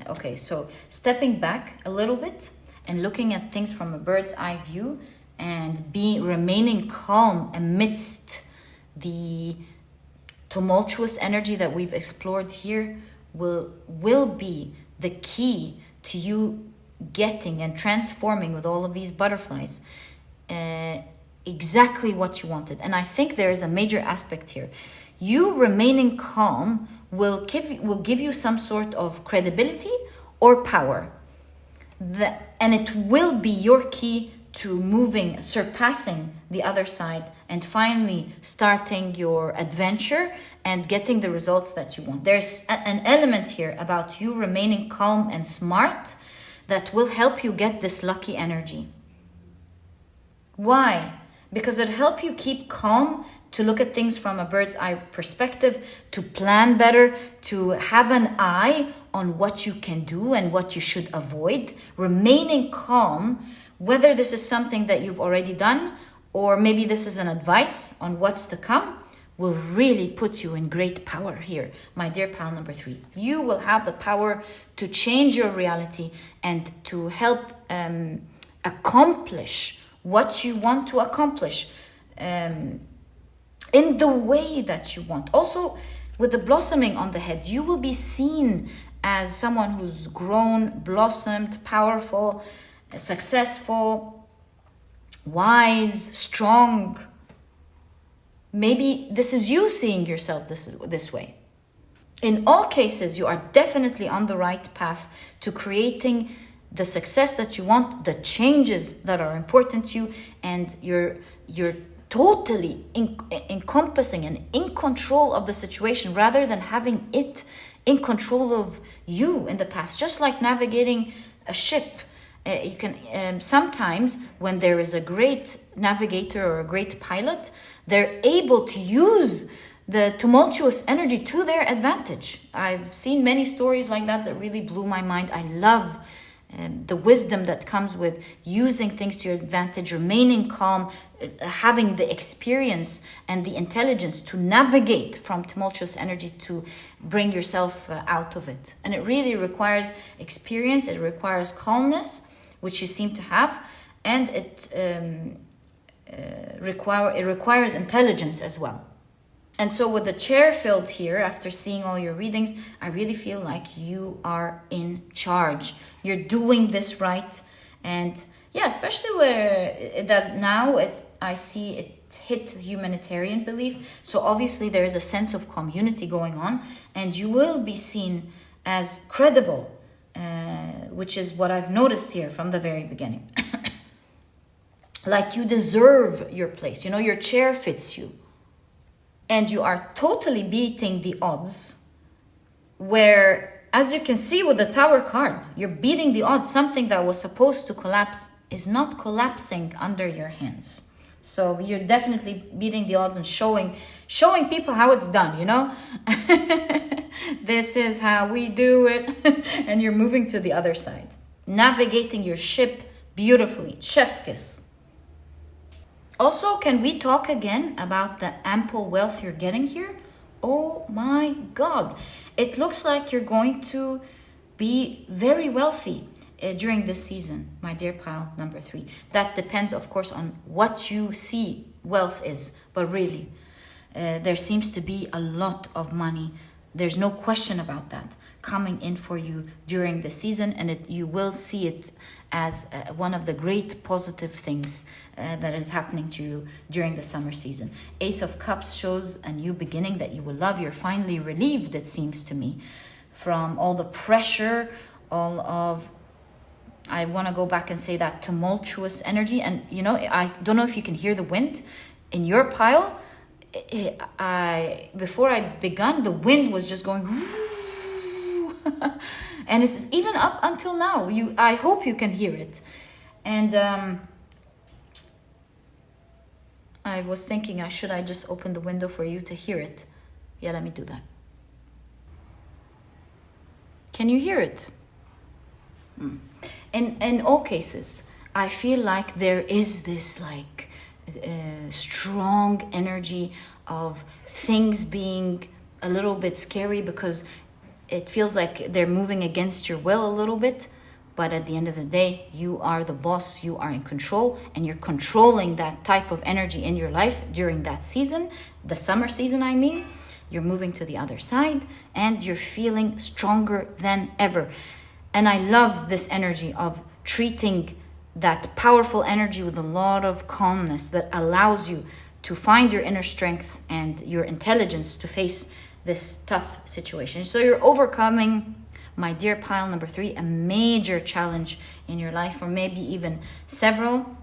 Okay, so stepping back a little bit and looking at things from a bird's eye view and remaining calm amidst the tumultuous energy that we've explored here will be the key to you getting and transforming with all of these butterflies exactly what you wanted. And I think there is a major aspect here. You remaining calm will give you some sort of credibility or power. And it will be your key to surpassing the other side and finally starting your adventure and getting the results that you want. There's an element here about you remaining calm and smart that will help you get this lucky energy. Why? Because it'll help you keep calm, to look at things from a bird's eye perspective, to plan better, to have an eye on what you can do and what you should avoid. Remaining calm, whether this is something that you've already done or maybe this is an advice on what's to come, will really put you in great power here, my dear pal number 3. You will have the power to change your reality and to help accomplish what you want to accomplish in the way that you want. Also, with the blossoming on the head, you will be seen as someone who's grown, blossomed, powerful, successful, wise, strong. Maybe this is you seeing yourself this way. In all cases, you are definitely on the right path to creating the success that you want, the changes that are important to you, and you're totally encompassing and in control of the situation rather than having it in control of you in the past. Just like navigating a ship, You can sometimes when there is a great navigator or a great pilot, they're able to use the tumultuous energy to their advantage. I've seen many stories like that really blew my mind. I love the wisdom that comes with using things to your advantage, remaining calm, having the experience and the intelligence to navigate from tumultuous energy to bring yourself out of it. And it really requires experience, it requires calmness, which you seem to have, and it requires intelligence as well. And so with the chair filled here, after seeing all your readings, I really feel like you are in charge. You're doing this right. And yeah, especially where that now I see it hit humanitarian belief. So obviously there is a sense of community going on, and you will be seen as credible, which is what I've noticed here from the very beginning. Like you deserve your place. You know, your chair fits you. And you are totally beating the odds, where, as you can see with the Tower card, you're beating the odds. Something that was supposed to collapse is not collapsing under your hands. So you're definitely beating the odds and showing people how it's done, you know? This is how we do it. And you're moving to the other side. Navigating your ship beautifully. Chef's kiss. Also, can we talk again about the ample wealth you're getting here? Oh my God. It looks like you're going to be very wealthy during this season, my dear pile number 3. That depends, of course, on what you see wealth is. But really, there seems to be a lot of money. There's no question about that coming in for you during the season, and you will see it as one of the great positive things that is happening to you during the summer season. Ace of Cups shows a new beginning that you will love. You're finally relieved, it seems to me, from all the pressure, all of, I want to go back and say, that tumultuous energy. And you know, I don't know if you can hear the wind in your pile. Before I began, the wind was just going and it's even up until now. I hope you can hear it. And I was thinking, should I just open the window for you to hear it? Yeah, let me do that. Can you hear it? In all cases, I feel like there is this like strong energy of things being a little bit scary, because it feels like they're moving against your will a little bit. But at the end of the day, you are the boss, you are in control, and you're controlling that type of energy in your life during that season, the summer season, I mean. You're moving to the other side, and you're feeling stronger than ever. And I love this energy of treating that powerful energy with a lot of calmness that allows you to find your inner strength and your intelligence to face this tough situation. So you're overcoming, my dear pile number 3, a major challenge in your life, or maybe even several.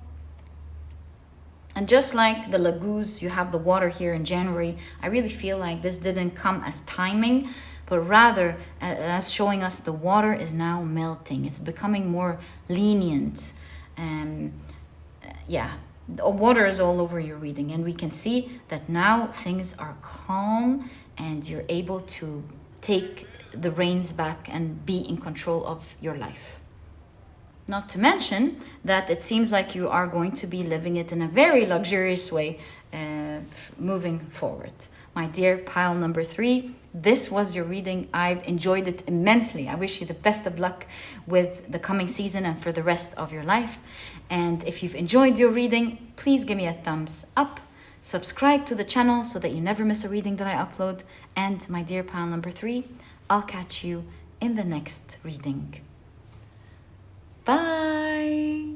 And just like the Lagoos, you have the water here in January. I really feel like this didn't come as timing, but rather as showing us the water is now melting. It's becoming more lenient. The water is all over your reading, and we can see that now things are calm and you're able to take the reins back and be in control of your life. Not to mention that it seems like you are going to be living it in a very luxurious way moving forward. My dear pile number 3, this was your reading. I've enjoyed it immensely. I wish you the best of luck with the coming season and for the rest of your life. And if you've enjoyed your reading, please give me a thumbs up. Subscribe to the channel so that you never miss a reading that I upload. And my dear pile number 3, I'll catch you in the next reading. Bye!